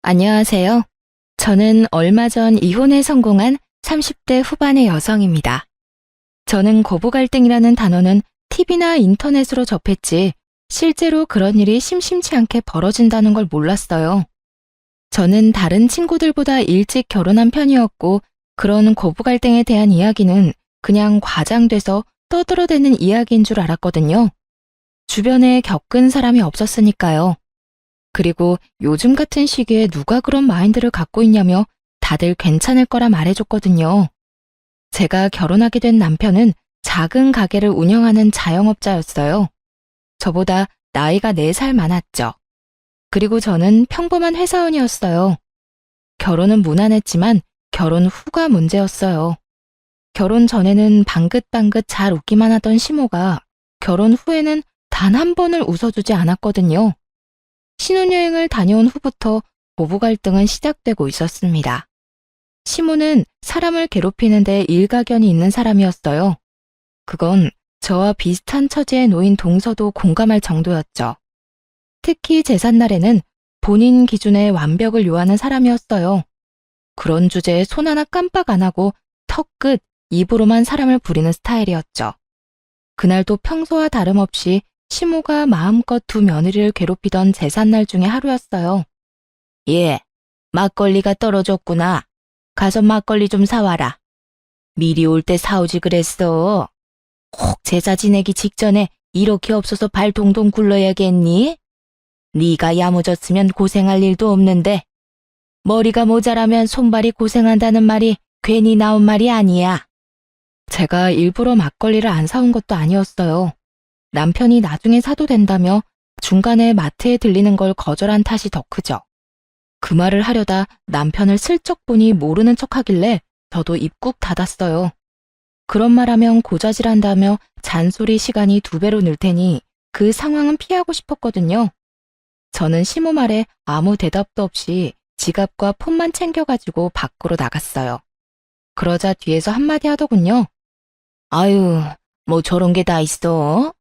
안녕하세요. 저는 얼마 전 이혼에 성공한 30대 후반의 여성입니다. 저는 고부 갈등이라는 단어는 TV나 인터넷으로 접했지 실제로 그런 일이 심심치 않게 벌어진다는 걸 몰랐어요. 저는 다른 친구들보다 일찍 결혼한 편이었고 그런 고부 갈등에 대한 이야기는 그냥 과장돼서 떠들어대는 이야기인 줄 알았거든요. 주변에 겪은 사람이 없었으니까요. 그리고 요즘 같은 시기에 누가 그런 마인드를 갖고 있냐며 다들 괜찮을 거라 말해줬거든요. 제가 결혼하게 된 남편은 작은 가게를 운영하는 자영업자였어요. 저보다 나이가 4살 많았죠. 그리고 저는 평범한 회사원이었어요. 결혼은 무난했지만 결혼 후가 문제였어요. 결혼 전에는 방긋방긋 잘 웃기만 하던 시모가 결혼 후에는 단 한 번을 웃어주지 않았거든요. 신혼여행을 다녀온 후부터 고부 갈등은 시작되고 있었습니다. 시모는 사람을 괴롭히는데 일가견이 있는 사람이었어요. 그건 저와 비슷한 처지에 놓인 동서도 공감할 정도였죠. 특히 제삿날에는 본인 기준의 완벽을 요하는 사람이었어요. 그런 주제에 손 하나 깜빡 안 하고 턱끝, 입으로만 사람을 부리는 스타일이었죠. 그날도 평소와 다름없이 시모가 마음껏 두 며느리를 괴롭히던 제삿날 중에 하루였어요. 예, 막걸리가 떨어졌구나. 가서 막걸리 좀 사와라. 미리 올 때 사오지 그랬어. 혹 제사 지내기 직전에 이렇게 없어서 발 동동 굴러야겠니? 네가 야무졌으면 고생할 일도 없는데 머리가 모자라면 손발이 고생한다는 말이 괜히 나온 말이 아니야. 제가 일부러 막걸리를 안 사온 것도 아니었어요. 남편이 나중에 사도 된다며 중간에 마트에 들리는 걸 거절한 탓이 더 크죠. 그 말을 하려다 남편을 슬쩍 보니 모르는 척하길래 저도 입국 닫았어요. 그런 말하면 고자질한다며 잔소리 시간이 2배로 늘 테니 그 상황은 피하고 싶었거든요. 저는 시모 말에 아무 대답도 없이 지갑과 폰만 챙겨가지고 밖으로 나갔어요. 그러자 뒤에서 한마디 하더군요. 아유, 뭐 저런 게 다 있어?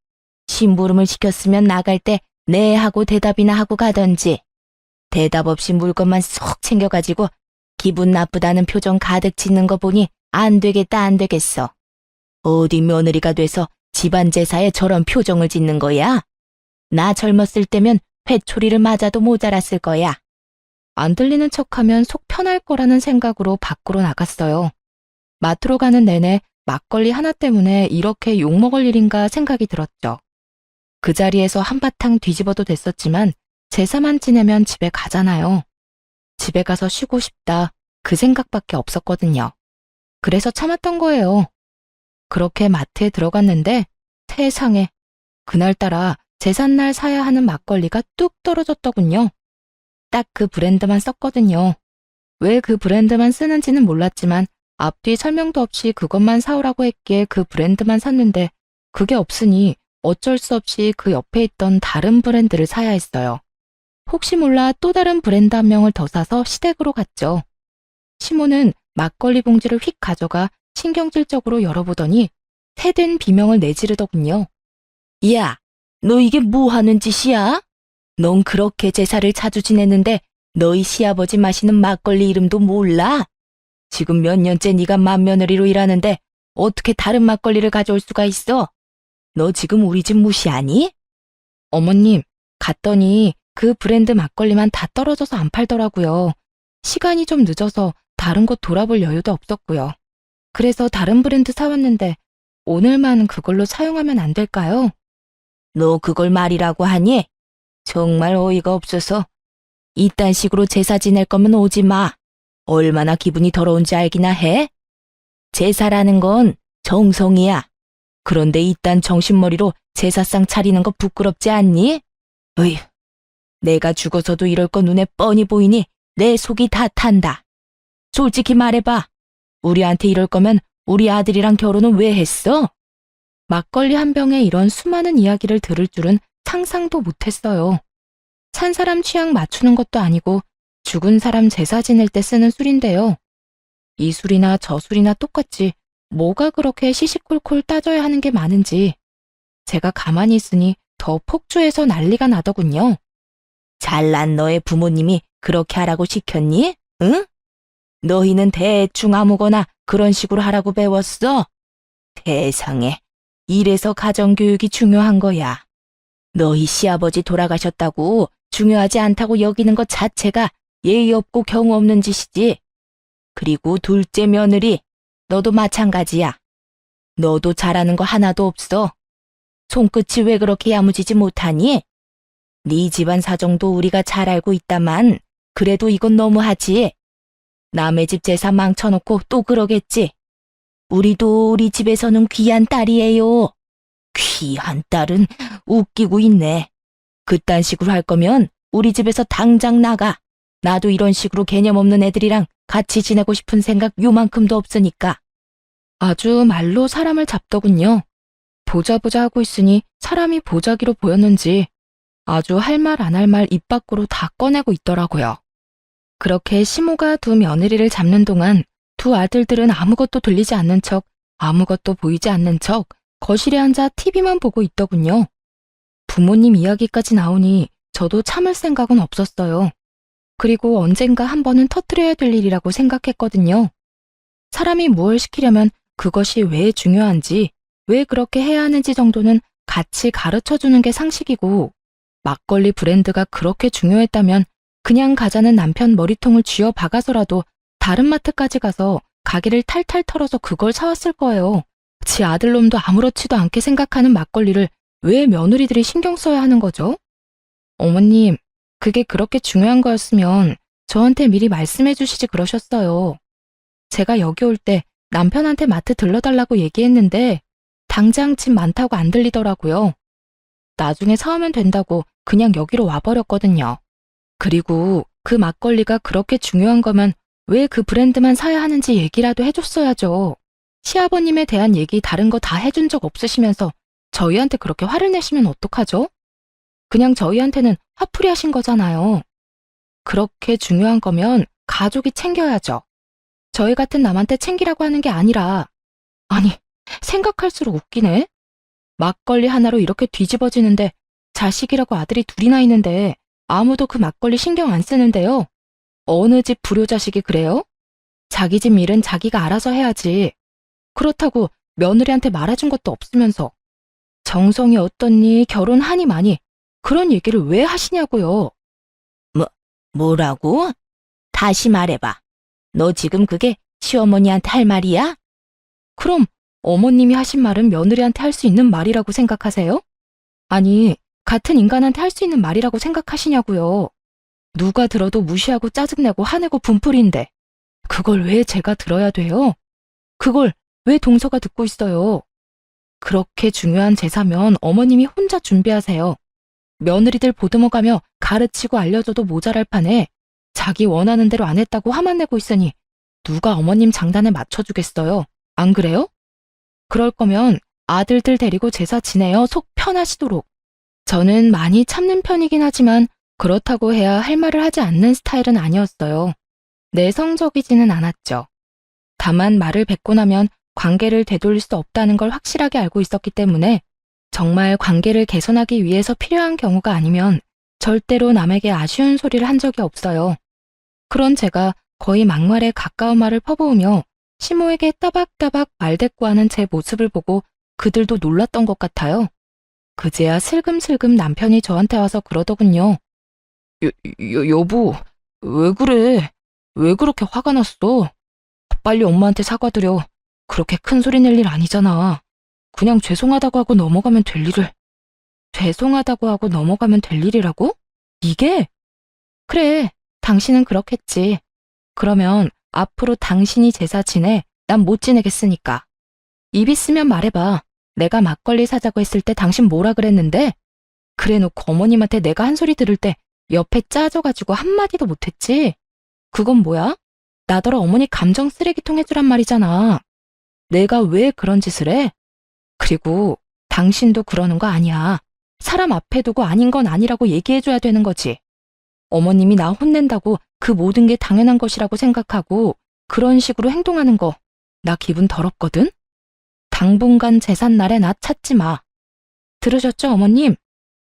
심부름을 시켰으면 나갈 때 네 하고 대답이나 하고 가던지. 대답 없이 물건만 쏙 챙겨가지고 기분 나쁘다는 표정 가득 짓는 거 보니 안 되겠다 안 되겠어. 어디 며느리가 돼서 집안 제사에 저런 표정을 짓는 거야? 나 젊었을 때면 회초리를 맞아도 모자랐을 거야. 안 들리는 척하면 속 편할 거라는 생각으로 밖으로 나갔어요. 마트로 가는 내내 막걸리 하나 때문에 이렇게 욕먹을 일인가 생각이 들었죠. 그 자리에서 한바탕 뒤집어도 됐었지만 제사만 지내면 집에 가잖아요. 집에 가서 쉬고 싶다 그 생각밖에 없었거든요. 그래서 참았던 거예요. 그렇게 마트에 들어갔는데 세상에 그날따라 제삿날 사야 하는 막걸리가 뚝 떨어졌더군요. 딱 그 브랜드만 썼거든요. 왜 그 브랜드만 쓰는지는 몰랐지만 앞뒤 설명도 없이 그것만 사오라고 했기에 그 브랜드만 샀는데 그게 없으니 어쩔 수 없이 그 옆에 있던 다른 브랜드를 사야 했어요. 혹시 몰라 또 다른 브랜드 한 명을 더 사서 시댁으로 갔죠. 시모는 막걸리 봉지를 휙 가져가 신경질적으로 열어보더니 새된 비명을 내지르더군요. 야, 너 이게 뭐 하는 짓이야? 넌 그렇게 제사를 자주 지냈는데 너희 시아버지 마시는 막걸리 이름도 몰라? 지금 몇 년째 네가 맏며느리로 일하는데 어떻게 다른 막걸리를 가져올 수가 있어? 너 지금 우리 집 무시하니? 어머님, 갔더니 그 브랜드 막걸리만 다 떨어져서 안 팔더라고요. 시간이 좀 늦어서 다른 곳 돌아볼 여유도 없었고요. 그래서 다른 브랜드 사왔는데 오늘만 그걸로 사용하면 안 될까요? 너 그걸 말이라고 하니? 정말 어이가 없어서. 이딴 식으로 제사 지낼 거면 오지 마. 얼마나 기분이 더러운지 알기나 해? 제사라는 건 정성이야. 그런데 이딴 정신머리로 제사상 차리는 거 부끄럽지 않니? 어휴, 내가 죽어서도 이럴 거 눈에 뻔히 보이니 내 속이 다 탄다. 솔직히 말해봐. 우리한테 이럴 거면 우리 아들이랑 결혼은 왜 했어? 막걸리 한 병에 이런 수많은 이야기를 들을 줄은 상상도 못했어요. 산 사람 취향 맞추는 것도 아니고 죽은 사람 제사 지낼 때 쓰는 술인데요. 이 술이나 저 술이나 똑같지 뭐가 그렇게 시시콜콜 따져야 하는 게 많은지 제가 가만히 있으니 더 폭주해서 난리가 나더군요. 잘난 너의 부모님이 그렇게 하라고 시켰니? 응? 너희는 대충 아무거나 그런 식으로 하라고 배웠어? 세상에, 이래서 가정교육이 중요한 거야. 너희 시아버지 돌아가셨다고 중요하지 않다고 여기는 것 자체가 예의 없고 경우 없는 짓이지. 그리고 둘째 며느리, 너도 마찬가지야. 너도 잘하는 거 하나도 없어. 손끝이 왜 그렇게 야무지지 못하니? 네 집안 사정도 우리가 잘 알고 있다만 그래도 이건 너무하지. 남의 집 재산 망쳐놓고 또 그러겠지. 우리도 우리 집에서는 귀한 딸이에요. 귀한 딸은 웃기고 있네. 그딴 식으로 할 거면 우리 집에서 당장 나가. 나도 이런 식으로 개념 없는 애들이랑 같이 지내고 싶은 생각 요만큼도 없으니까. 아주 말로 사람을 잡더군요. 보자 하고 있으니 사람이 보자기로 보였는지 아주 할 말 안 할 말 입 밖으로 다 꺼내고 있더라고요. 그렇게 시모가 두 며느리를 잡는 동안 두 아들들은 아무것도 들리지 않는 척, 아무것도 보이지 않는 척 거실에 앉아 TV만 보고 있더군요. 부모님 이야기까지 나오니 저도 참을 생각은 없었어요. 그리고 언젠가 한 번은 터뜨려야 될 일이라고 생각했거든요. 사람이 무엇을 시키려면 그것이 왜 중요한지, 왜 그렇게 해야 하는지 정도는 같이 가르쳐주는 게 상식이고, 막걸리 브랜드가 그렇게 중요했다면 그냥 가자는 남편 머리통을 쥐어 박아서라도 다른 마트까지 가서 가게를 탈탈 털어서 그걸 사왔을 거예요. 지 아들놈도 아무렇지도 않게 생각하는 막걸리를 왜 며느리들이 신경 써야 하는 거죠? 어머님, 그게 그렇게 중요한 거였으면 저한테 미리 말씀해 주시지 그러셨어요. 제가 여기 올 때 남편한테 마트 들러달라고 얘기했는데 당장 집 많다고 안 들리더라고요. 나중에 사오면 된다고 그냥 여기로 와버렸거든요. 그리고 그 막걸리가 그렇게 중요한 거면 왜 그 브랜드만 사야 하는지 얘기라도 해줬어야죠. 시아버님에 대한 얘기 다른 거 다 해준 적 없으시면서 저희한테 그렇게 화를 내시면 어떡하죠? 그냥 저희한테는 화풀이 하신 거잖아요. 그렇게 중요한 거면 가족이 챙겨야죠. 저희 같은 남한테 챙기라고 하는 게 아니라, 아니, 생각할수록 웃기네. 막걸리 하나로 이렇게 뒤집어지는데 자식이라고 아들이 둘이나 있는데 아무도 그 막걸리 신경 안 쓰는데요. 어느 집 불효자식이 그래요? 자기 집 일은 자기가 알아서 해야지. 그렇다고 며느리한테 말해준 것도 없으면서 정성이 어떻니, 결혼하니 마니 그런 얘기를 왜 하시냐고요. 뭐라고? 다시 말해봐. 너 지금 그게 시어머니한테 할 말이야? 그럼 어머님이 하신 말은 며느리한테 할 수 있는 말이라고 생각하세요? 아니, 같은 인간한테 할 수 있는 말이라고 생각하시냐고요. 누가 들어도 무시하고 짜증내고 화내고 분풀이인데 그걸 왜 제가 들어야 돼요? 그걸 왜 동서가 듣고 있어요? 그렇게 중요한 제사면 어머님이 혼자 준비하세요. 며느리들 보듬어가며 가르치고 알려줘도 모자랄 판에 자기 원하는 대로 안 했다고 화만 내고 있으니 누가 어머님 장단에 맞춰주겠어요? 안 그래요? 그럴 거면 아들들 데리고 제사 지내요. 속 편하시도록. 저는 많이 참는 편이긴 하지만 그렇다고 해야 할 말을 하지 않는 스타일은 아니었어요. 내성적이지는 않았죠. 다만 말을 뱉고 나면 관계를 되돌릴 수 없다는 걸 확실하게 알고 있었기 때문에 정말 관계를 개선하기 위해서 필요한 경우가 아니면 절대로 남에게 아쉬운 소리를 한 적이 없어요. 그런 제가 거의 막말에 가까운 말을 퍼부으며 시모에게 따박따박 말대꾸하는 제 모습을 보고 그들도 놀랐던 것 같아요. 그제야 슬금슬금 남편이 저한테 와서 그러더군요. 여보, 왜 그래? 왜 그렇게 화가 났어? 빨리 엄마한테 사과드려. 그렇게 큰 소리 낼 일 아니잖아. 그냥 죄송하다고 하고 넘어가면 될 일을. 죄송하다고 하고 넘어가면 될 일이라고? 이게? 그래, 당신은 그렇겠지. 그러면 앞으로 당신이 제사 지내, 난 못 지내겠으니까. 입 있으면 말해봐. 내가 막걸리 사자고 했을 때 당신 뭐라 그랬는데? 그래놓고 어머님한테 내가 한 소리 들을 때 옆에 짜져가지고 한마디도 못했지? 그건 뭐야? 나더러 어머니 감정 쓰레기통 해주란 말이잖아. 내가 왜 그런 짓을 해? 그리고 당신도 그러는 거 아니야. 사람 앞에 두고 아닌 건 아니라고 얘기해줘야 되는 거지. 어머님이 나 혼낸다고 그 모든 게 당연한 것이라고 생각하고 그런 식으로 행동하는 거 나 기분 더럽거든? 당분간 제삿날에 나 찾지 마. 들으셨죠, 어머님?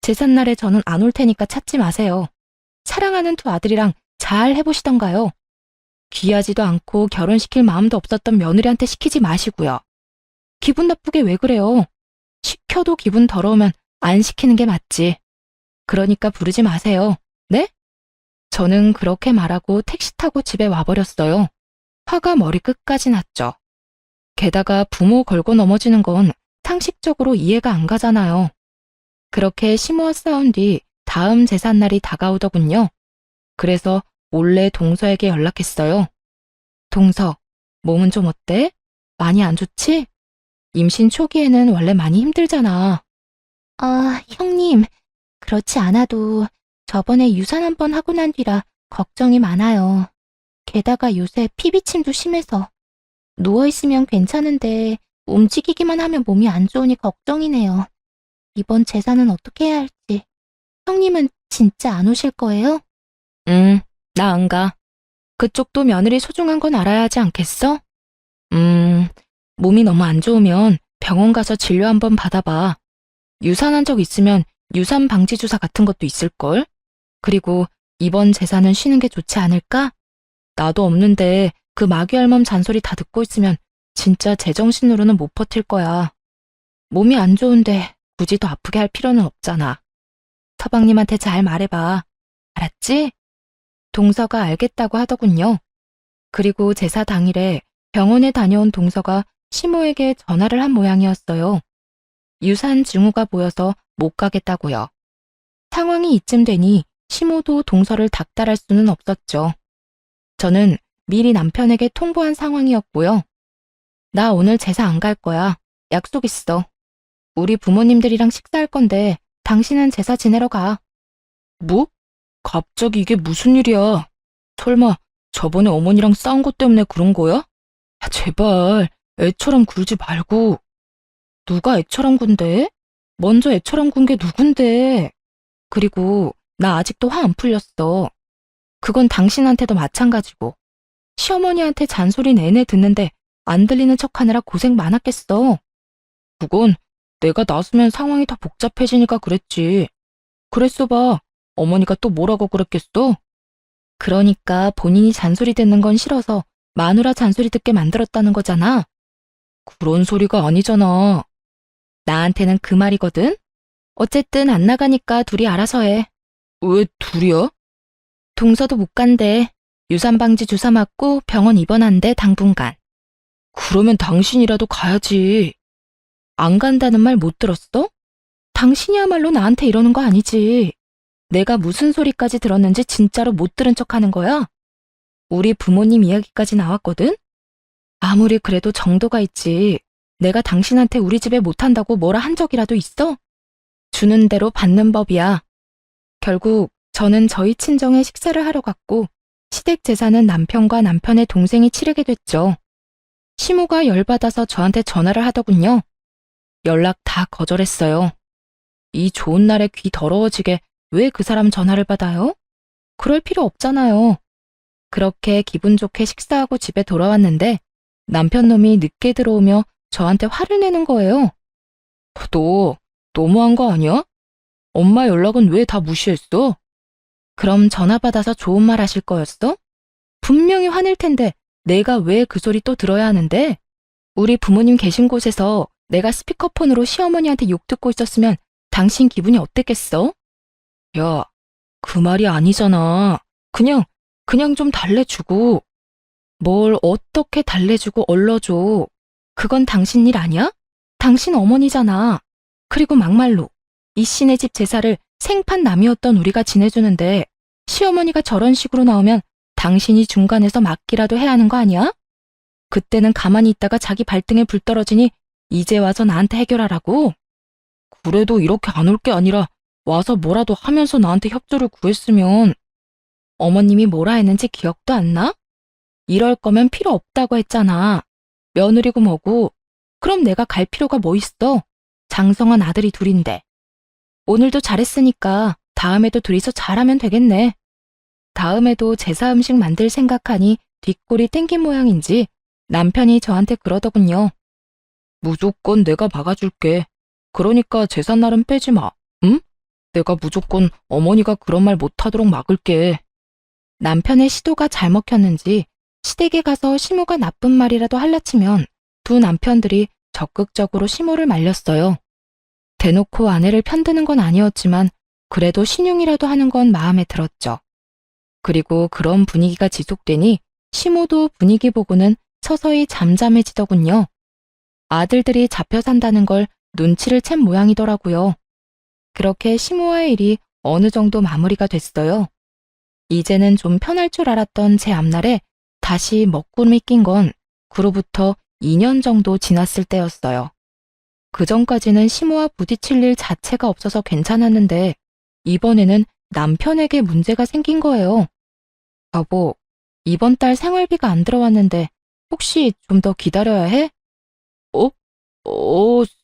제삿날에 저는 안 올 테니까 찾지 마세요. 사랑하는 두 아들이랑 잘 해보시던가요? 귀하지도 않고 결혼시킬 마음도 없었던 며느리한테 시키지 마시고요. 기분 나쁘게 왜 그래요? 시켜도 기분 더러우면 안 시키는 게 맞지. 그러니까 부르지 마세요. 네? 저는 그렇게 말하고 택시 타고 집에 와버렸어요. 화가 머리끝까지 났죠. 게다가 부모 걸고 넘어지는 건 상식적으로 이해가 안 가잖아요. 그렇게 시모와 싸운 뒤 다음 제삿날이 다가오더군요. 그래서 몰래 동서에게 연락했어요. 동서, 몸은 좀 어때? 많이 안 좋지? 임신 초기에는 원래 많이 힘들잖아. 아, 형님, 그렇지 않아도 저번에 유산 한 번 하고 난 뒤라 걱정이 많아요. 게다가 요새 피비침도 심해서 누워있으면 괜찮은데 움직이기만 하면 몸이 안 좋으니 걱정이네요. 이번 제사는 어떻게 해야 할지. 형님은 진짜 안 오실 거예요? 나 안 가. 그쪽도 며느리 소중한 건 알아야 하지 않겠어? 몸이 너무 안 좋으면 병원 가서 진료 한번 받아봐. 유산한 적 있으면 유산 방지 주사 같은 것도 있을걸? 그리고 이번 제사는 쉬는 게 좋지 않을까? 나도 없는데 그 마귀할멈 잔소리 다 듣고 있으면 진짜 제정신으로는 못 버틸 거야. 몸이 안 좋은데 굳이 더 아프게 할 필요는 없잖아. 서방님한테 잘 말해봐. 알았지? 동서가 알겠다고 하더군요. 그리고 제사 당일에 병원에 다녀온 동서가 시모에게 전화를 한 모양이었어요. 유산 증후가 보여서 못 가겠다고요. 상황이 이쯤 되니 시모도 동서를 닥달할 수는 없었죠. 저는 미리 남편에게 통보한 상황이었고요. 나 오늘 제사 안 갈 거야. 약속 있어. 우리 부모님들이랑 식사할 건데 당신은 제사 지내러 가. 뭐? 갑자기 이게 무슨 일이야? 설마 저번에 어머니랑 싸운 것 때문에 그런 거야? 아, 제발 애처럼 굴지 말고. 누가 애처럼 군대? 먼저 애처럼 군 게 누군데? 그리고 나 아직도 화 안 풀렸어. 그건 당신한테도 마찬가지고. 시어머니한테 잔소리 내내 듣는데 안 들리는 척하느라 고생 많았겠어. 그건 내가 나서면 상황이 더 복잡해지니까 그랬지. 그랬어 봐. 어머니가 또 뭐라고 그랬겠어? 그러니까 본인이 잔소리 듣는 건 싫어서 마누라 잔소리 듣게 만들었다는 거잖아. 그런 소리가 아니잖아. 나한테는 그 말이거든. 어쨌든 안 나가니까 둘이 알아서 해. 왜 둘이야? 동서도 못 간대. 유산방지 주사 맞고 병원 입원한대 당분간. 그러면 당신이라도 가야지. 안 간다는 말 못 들었어? 당신이야말로 나한테 이러는 거 아니지. 내가 무슨 소리까지 들었는지 진짜로 못 들은 척하는 거야? 우리 부모님 이야기까지 나왔거든? 아무리 그래도 정도가 있지. 내가 당신한테 우리 집에 못한다고 뭐라 한 적이라도 있어? 주는 대로 받는 법이야. 결국 저는 저희 친정에 식사를 하러 갔고 시댁 제사는 남편과 남편의 동생이 치르게 됐죠. 시모가 열받아서 저한테 전화를 하더군요. 연락 다 거절했어요. 이 좋은 날에 귀 더러워지게 왜 그 사람 전화를 받아요? 그럴 필요 없잖아요. 그렇게 기분 좋게 식사하고 집에 돌아왔는데 남편 놈이 늦게 들어오며 저한테 화를 내는 거예요. 너 너무한 거 아니야? 엄마 연락은 왜 다 무시했어? 그럼 전화 받아서 좋은 말 하실 거였어? 분명히 화낼 텐데 내가 왜 그 소리 또 들어야 하는데? 우리 부모님 계신 곳에서 내가 스피커폰으로 시어머니한테 욕 듣고 있었으면 당신 기분이 어땠겠어? 야, 그 말이 아니잖아. 그냥 좀 달래주고. 뭘 어떻게 달래주고 얼러줘. 그건 당신 일 아니야? 당신 어머니잖아. 그리고 막말로 이 씨네 집 제사를 생판 남이었던 우리가 지내주는데 시어머니가 저런 식으로 나오면 당신이 중간에서 막기라도 해야 하는 거 아니야? 그때는 가만히 있다가 자기 발등에 불 떨어지니 이제 와서 나한테 해결하라고? 그래도 이렇게 안 올 게 아니라 와서 뭐라도 하면서 나한테 협조를 구했으면. 어머님이 뭐라 했는지 기억도 안 나? 이럴 거면 필요 없다고 했잖아. 며느리고 뭐고. 그럼 내가 갈 필요가 뭐 있어? 장성한 아들이 둘인데. 오늘도 잘했으니까 다음에도 둘이서 잘하면 되겠네. 다음에도 제사 음식 만들 생각하니 뒷골이 땡긴 모양인지 남편이 저한테 그러더군요. 무조건 내가 막아줄게. 그러니까 제삿날은 빼지 마. 응? 내가 무조건 어머니가 그런 말 못하도록 막을게. 남편의 시도가 잘 먹혔는지 시댁에 가서 시모가 나쁜 말이라도 할라치면 두 남편들이 적극적으로 시모를 말렸어요. 대놓고 아내를 편드는 건 아니었지만 그래도 신용이라도 하는 건 마음에 들었죠. 그리고 그런 분위기가 지속되니 시모도 분위기 보고는 서서히 잠잠해지더군요. 아들들이 잡혀 산다는 걸 눈치를 챈 모양이더라고요. 그렇게 시모와의 일이 어느 정도 마무리가 됐어요. 이제는 좀 편할 줄 알았던 제 앞날에 다시 먹구름이 낀 건 그로부터 2년 정도 지났을 때였어요. 그 전까지는 시모와 부딪힐 일 자체가 없어서 괜찮았는데 이번에는 남편에게 문제가 생긴 거예요. 여보, 이번 달 생활비가 안 들어왔는데 혹시 좀 더 기다려야 해? 어?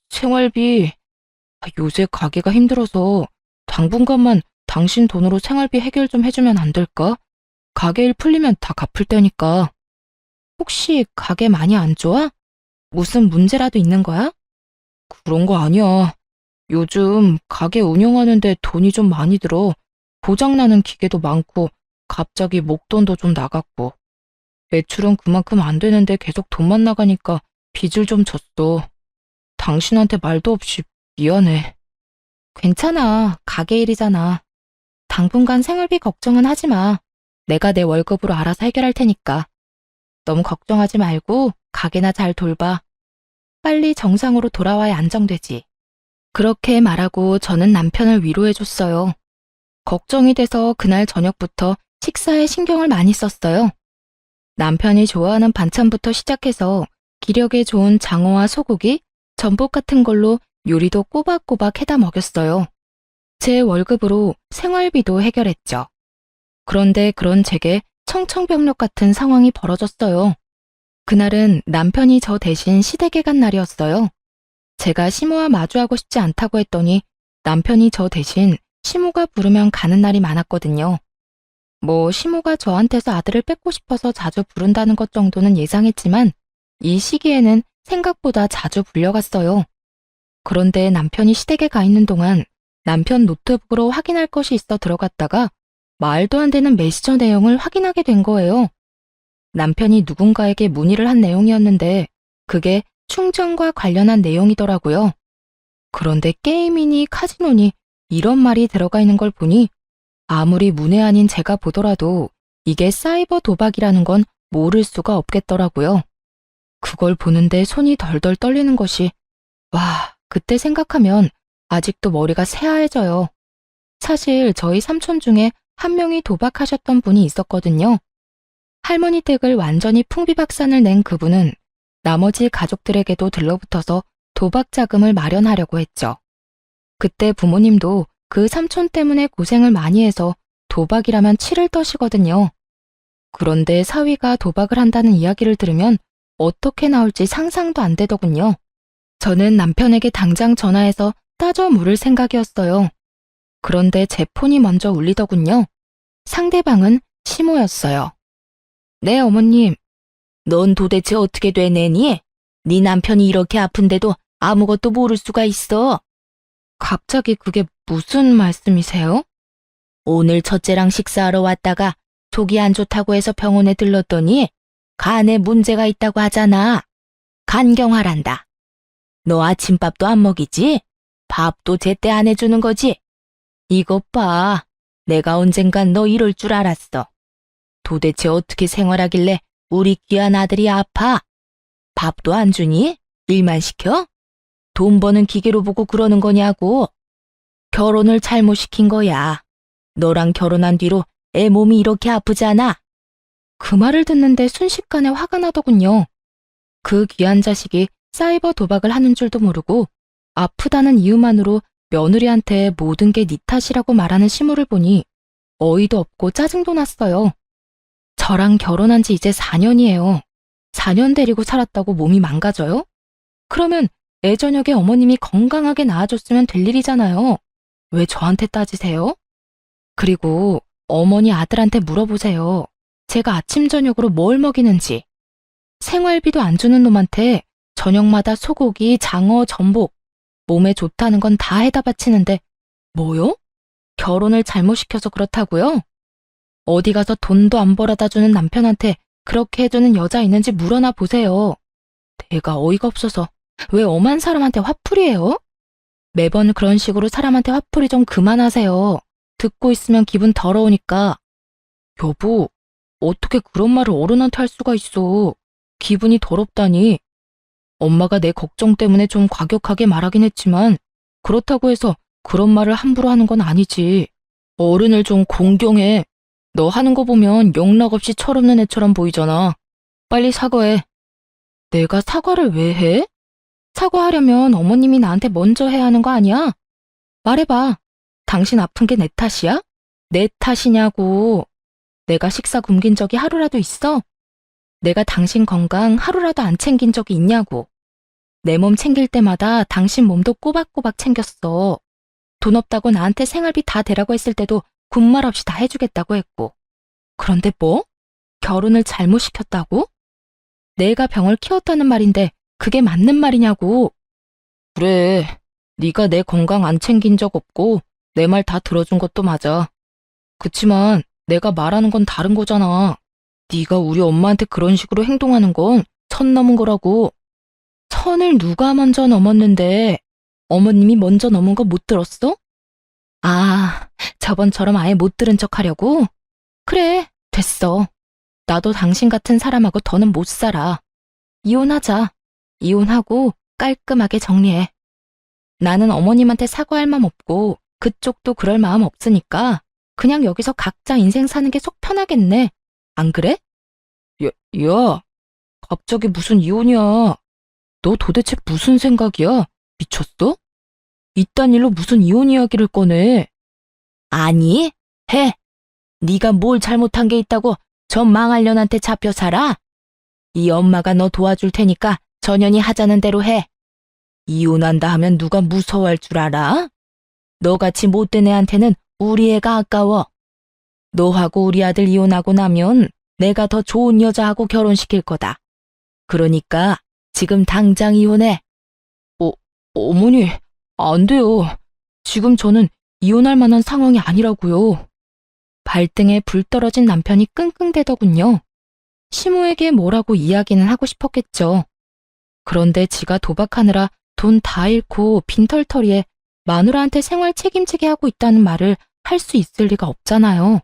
생활비. 요새 가게가 힘들어서 당분간만 당신 돈으로 생활비 해결 좀 해주면 안 될까? 가게 일 풀리면 다 갚을 테니까. 혹시 가게 많이 안 좋아? 무슨 문제라도 있는 거야? 그런 거 아니야. 요즘 가게 운영하는데 돈이 좀 많이 들어. 고장나는 기계도 많고 갑자기 목돈도 좀 나갔고. 매출은 그만큼 안 되는데 계속 돈만 나가니까 빚을 좀 졌어. 당신한테 말도 없이 미안해. 괜찮아. 가게 일이잖아. 당분간 생활비 걱정은 하지 마. 내가 내 월급으로 알아서 해결할 테니까. 너무 걱정하지 말고 가게나 잘 돌봐. 빨리 정상으로 돌아와야 안정되지. 그렇게 말하고 저는 남편을 위로해줬어요. 걱정이 돼서 그날 저녁부터 식사에 신경을 많이 썼어요. 남편이 좋아하는 반찬부터 시작해서 기력에 좋은 장어와 소고기, 전복 같은 걸로 요리도 꼬박꼬박 해다 먹였어요. 제 월급으로 생활비도 해결했죠. 그런데 그런 제게 청천벽력 같은 상황이 벌어졌어요. 그날은 남편이 저 대신 시댁에 간 날이었어요. 제가 시모와 마주하고 싶지 않다고 했더니 남편이 저 대신 시모가 부르면 가는 날이 많았거든요. 뭐 시모가 저한테서 아들을 뺏고 싶어서 자주 부른다는 것 정도는 예상했지만 이 시기에는 생각보다 자주 불려갔어요. 그런데 남편이 시댁에 가 있는 동안 남편 노트북으로 확인할 것이 있어 들어갔다가 말도 안 되는 메시저 내용을 확인하게 된 거예요. 남편이 누군가에게 문의를 한 내용이었는데 그게 충전과 관련한 내용이더라고요. 그런데 게임이니 카지노니 이런 말이 들어가 있는 걸 보니 아무리 문외한인 제가 보더라도 이게 사이버 도박이라는 건 모를 수가 없겠더라고요. 그걸 보는데 손이 덜덜 떨리는 것이 와, 그때 생각하면 아직도 머리가 새하얘져요. 사실 저희 삼촌 중에 한 명이 도박하셨던 분이 있었거든요. 할머니 댁을 완전히 풍비박산을 낸 그분은 나머지 가족들에게도 들러붙어서 도박 자금을 마련하려고 했죠. 그때 부모님도 그 삼촌 때문에 고생을 많이 해서 도박이라면 치를 떠시거든요. 그런데 사위가 도박을 한다는 이야기를 들으면 어떻게 나올지 상상도 안 되더군요. 저는 남편에게 당장 전화해서 따져 물을 생각이었어요. 그런데 제 폰이 먼저 울리더군요. 상대방은 시모였어요. 네, 어머님. 넌 도대체 어떻게 되내니? 네 남편이 이렇게 아픈데도 아무것도 모를 수가 있어. 갑자기 그게 무슨 말씀이세요? 오늘 첫째랑 식사하러 왔다가 속이 안 좋다고 해서 병원에 들렀더니 간에 문제가 있다고 하잖아. 간경화란다. 너 아침밥도 안 먹이지? 밥도 제때 안 해주는 거지? 이것 봐. 내가 언젠간 너 이럴 줄 알았어. 도대체 어떻게 생활하길래 우리 귀한 아들이 아파? 밥도 안 주니? 일만 시켜? 돈 버는 기계로 보고 그러는 거냐고. 결혼을 잘못 시킨 거야. 너랑 결혼한 뒤로 애 몸이 이렇게 아프잖아. 그 말을 듣는데 순식간에 화가 나더군요. 그 귀한 자식이 사이버 도박을 하는 줄도 모르고 아프다는 이유만으로 며느리한테 모든 게 네 탓이라고 말하는 시모를 보니 어이도 없고 짜증도 났어요. 저랑 결혼한 지 이제 4년이에요. 4년 데리고 살았다고 몸이 망가져요? 그러면 애 저녁에 어머님이 건강하게 나아졌으면 될 일이잖아요. 왜 저한테 따지세요? 그리고 어머니 아들한테 물어보세요. 제가 아침 저녁으로 뭘 먹이는지. 생활비도 안 주는 놈한테 저녁마다 소고기, 장어, 전복, 몸에 좋다는 건 다 해다 바치는데 뭐요? 결혼을 잘못 시켜서 그렇다고요? 어디 가서 돈도 안 벌어다 주는 남편한테 그렇게 해주는 여자 있는지 물어나 보세요. 내가 어이가 없어서 왜 엄한 사람한테 화풀이해요? 매번 그런 식으로 사람한테 화풀이 좀 그만하세요. 듣고 있으면 기분 더러우니까. 여보, 어떻게 그런 말을 어른한테 할 수가 있어. 기분이 더럽다니. 엄마가 내 걱정 때문에 좀 과격하게 말하긴 했지만 그렇다고 해서 그런 말을 함부로 하는 건 아니지. 어른을 좀 공경해. 너 하는 거 보면 영락없이 철없는 애처럼 보이잖아. 빨리 사과해. 내가 사과를 왜 해? 사과하려면 어머님이 나한테 먼저 해야 하는 거 아니야? 말해봐. 당신 아픈 게 내 탓이야? 내 탓이냐고. 내가 식사 굶긴 적이 하루라도 있어? 내가 당신 건강 하루라도 안 챙긴 적이 있냐고. 내 몸 챙길 때마다 당신 몸도 꼬박꼬박 챙겼어. 돈 없다고 나한테 생활비 다 대라고 했을 때도 군말 없이 다 해주겠다고 했고. 그런데 뭐? 결혼을 잘못 시켰다고? 내가 병을 키웠다는 말인데 그게 맞는 말이냐고. 그래, 네가 내 건강 안 챙긴 적 없고 내 말 다 들어준 것도 맞아. 그치만 내가 말하는 건 다른 거잖아. 네가 우리 엄마한테 그런 식으로 행동하는 건 선 넘은 거라고. 선을 누가 먼저 넘었는데 어머님이 먼저 넘은 거 못 들었어? 아, 저번처럼 아예 못 들은 척 하려고? 그래, 됐어. 나도 당신 같은 사람하고 더는 못 살아. 이혼하자. 이혼하고 깔끔하게 정리해. 나는 어머님한테 사과할 마음 없고 그쪽도 그럴 마음 없으니까 그냥 여기서 각자 인생 사는 게 속 편하겠네. 안 그래? 야, 갑자기 무슨 이혼이야. 너 도대체 무슨 생각이야? 미쳤어? 이딴 일로 무슨 이혼 이야기를 꺼내? 아니, 해. 네가 뭘 잘못한 게 있다고 저 망할 년한테 잡혀 살아? 이 엄마가 너 도와줄 테니까 전연이 하자는 대로 해. 이혼한다 하면 누가 무서워할 줄 알아? 너같이 못된 애한테는 우리 애가 아까워. 너하고 우리 아들 이혼하고 나면 내가 더 좋은 여자하고 결혼시킬 거다. 그러니까 지금 당장 이혼해. 어머니, 안 돼요. 지금 저는 이혼할 만한 상황이 아니라고요. 발등에 불 떨어진 남편이 끙끙대더군요. 시모에게 뭐라고 이야기는 하고 싶었겠죠. 그런데 지가 도박하느라 돈 다 잃고 빈털터리에 마누라한테 생활 책임지게 하고 있다는 말을 할 수 있을 리가 없잖아요.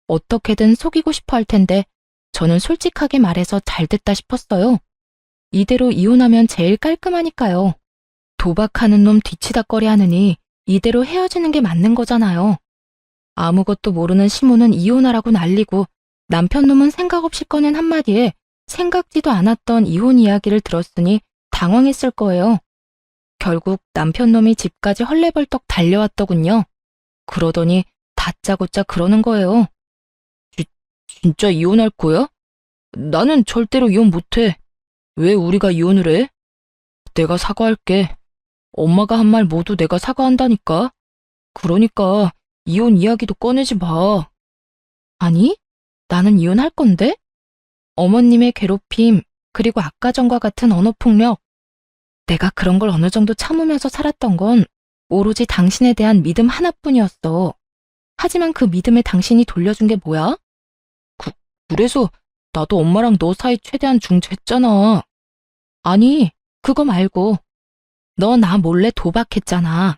어떻게든 속이고 싶어 할 텐데 저는 솔직하게 말해서 잘 됐다 싶었어요. 이대로 이혼하면 제일 깔끔하니까요. 도박하는 놈 뒤치다꺼리 하느니 이대로 헤어지는 게 맞는 거잖아요. 아무것도 모르는 시모는 이혼하라고 난리고 남편 놈은 생각 없이 꺼낸 한마디에 생각지도 않았던 이혼 이야기를 들었으니 당황했을 거예요. 결국 남편 놈이 집까지 헐레벌떡 달려왔더군요. 그러더니 다짜고짜 그러는 거예요. 진짜 이혼할 거야? 나는 절대로 이혼 못해. 왜 우리가 이혼을 해? 내가 사과할게. 엄마가 한 말 모두 내가 사과한다니까. 그러니까 이혼 이야기도 꺼내지 마. 아니, 나는 이혼할 건데? 어머님의 괴롭힘, 그리고 아까 전과 같은 언어폭력. 내가 그런 걸 어느 정도 참으면서 살았던 건 오로지 당신에 대한 믿음 하나뿐이었어. 하지만 그 믿음에 당신이 돌려준 게 뭐야? 그래서 나도 엄마랑 너 사이 최대한 중재했잖아. 아니, 그거 말고 너 나 몰래 도박했잖아.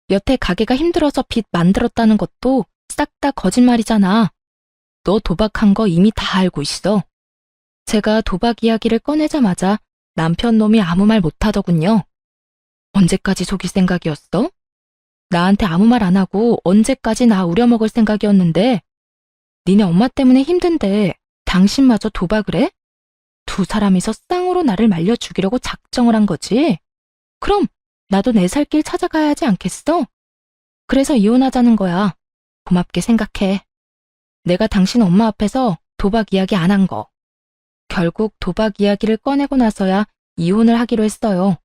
여태 가게가 힘들어서 빚 만들었다는 것도 싹 다 거짓말이잖아. 너 도박한 거 이미 다 알고 있어. 제가 도박 이야기를 꺼내자마자 남편 놈이 아무 말 못하더군요. 언제까지 속일 생각이었어? 나한테 아무 말 안 하고 언제까지 나 우려먹을 생각이었는데 니네 엄마 때문에 힘든데 당신마저 도박을 해? 두 사람이서 쌍으로 나를 말려 죽이려고 작정을 한 거지? 그럼 나도 내 살 길 찾아가야 하지 않겠어? 그래서 이혼하자는 거야. 고맙게 생각해. 내가 당신 엄마 앞에서 도박 이야기 안 한 거. 결국 도박 이야기를 꺼내고 나서야 이혼을 하기로 했어요.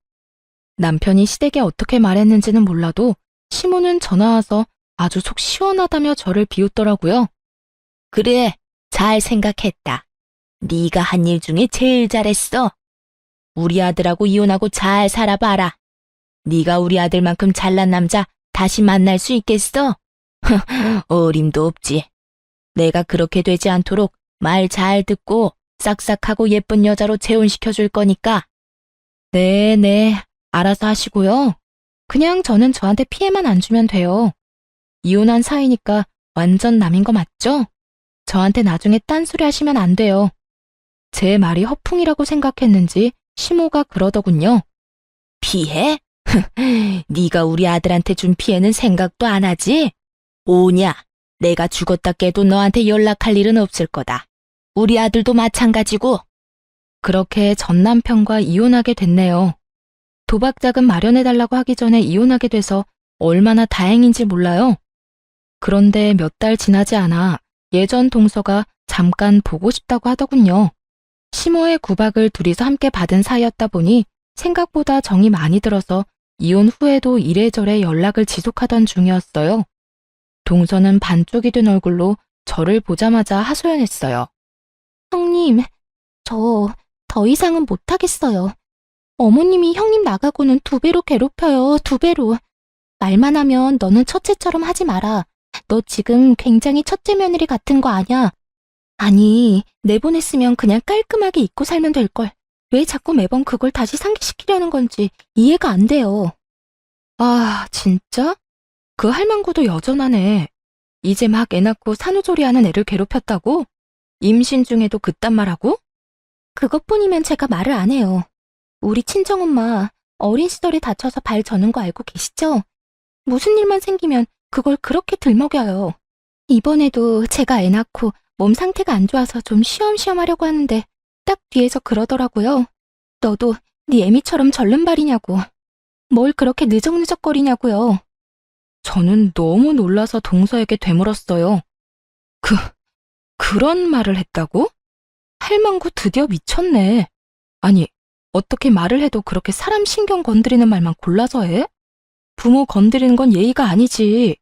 남편이 시댁에 어떻게 말했는지는 몰라도 시모는 전화 와서 아주 속 시원하다며 저를 비웃더라고요. 그래, 잘 생각했다. 네가 한 일 중에 제일 잘했어. 우리 아들하고 이혼하고 잘 살아봐라. 네가 우리 아들만큼 잘난 남자 다시 만날 수 있겠어? 어림도 없지. 내가 그렇게 되지 않도록 말 잘 듣고 싹싹하고 예쁜 여자로 재혼시켜줄 거니까. 네, 알아서 하시고요. 그냥 저는 저한테 피해만 안 주면 돼요. 이혼한 사이니까 완전 남인 거 맞죠? 저한테 나중에 딴소리 하시면 안 돼요. 제 말이 허풍이라고 생각했는지 시모가 그러더군요. 피해? 네가 우리 아들한테 준 피해는 생각도 안 하지? 오냐, 내가 죽었다 깨도 너한테 연락할 일은 없을 거다. 우리 아들도 마찬가지고. 그렇게 전 남편과 이혼하게 됐네요. 도박 자금 마련해달라고 하기 전에 이혼하게 돼서 얼마나 다행인지 몰라요. 그런데 몇 달 지나지 않아 예전 동서가 잠깐 보고 싶다고 하더군요. 시모의 구박을 둘이서 함께 받은 사이였다 보니 생각보다 정이 많이 들어서 이혼 후에도 이래저래 연락을 지속하던 중이었어요. 동서는 반쪽이 된 얼굴로 저를 보자마자 하소연했어요. 형님, 저 더 이상은 못하겠어요. 어머님이 형님 나가고는 2배로 괴롭혀요, 2배로. 말만 하면 너는 첫째처럼 하지 마라. 너 지금 굉장히 첫째 며느리 같은 거 아냐? 아니, 내보냈으면 그냥 깔끔하게 잊고 살면 될걸. 왜 자꾸 매번 그걸 다시 상기시키려는 건지 이해가 안 돼요. 아, 진짜? 그 할망구도 여전하네. 이제 막 애 낳고 산후조리하는 애를 괴롭혔다고? 임신 중에도 그딴 말하고? 그것뿐이면 제가 말을 안 해요. 우리 친정엄마 어린 시절에 다쳐서 발 저는 거 알고 계시죠? 무슨 일만 생기면 그걸 그렇게 들먹여요. 이번에도 제가 애 낳고 몸 상태가 안 좋아서 좀 쉬엄쉬엄 하려고 하는데 딱 뒤에서 그러더라고요. 너도 네 애미처럼 절름발이냐고. 뭘 그렇게 느적느적거리냐고요. 저는 너무 놀라서 동서에게 되물었어요. 그런 말을 했다고? 할망구 드디어 미쳤네. 아니, 어떻게 말을 해도 그렇게 사람 신경 건드리는 말만 골라서 해? 부모 건드리는 건 예의가 아니지.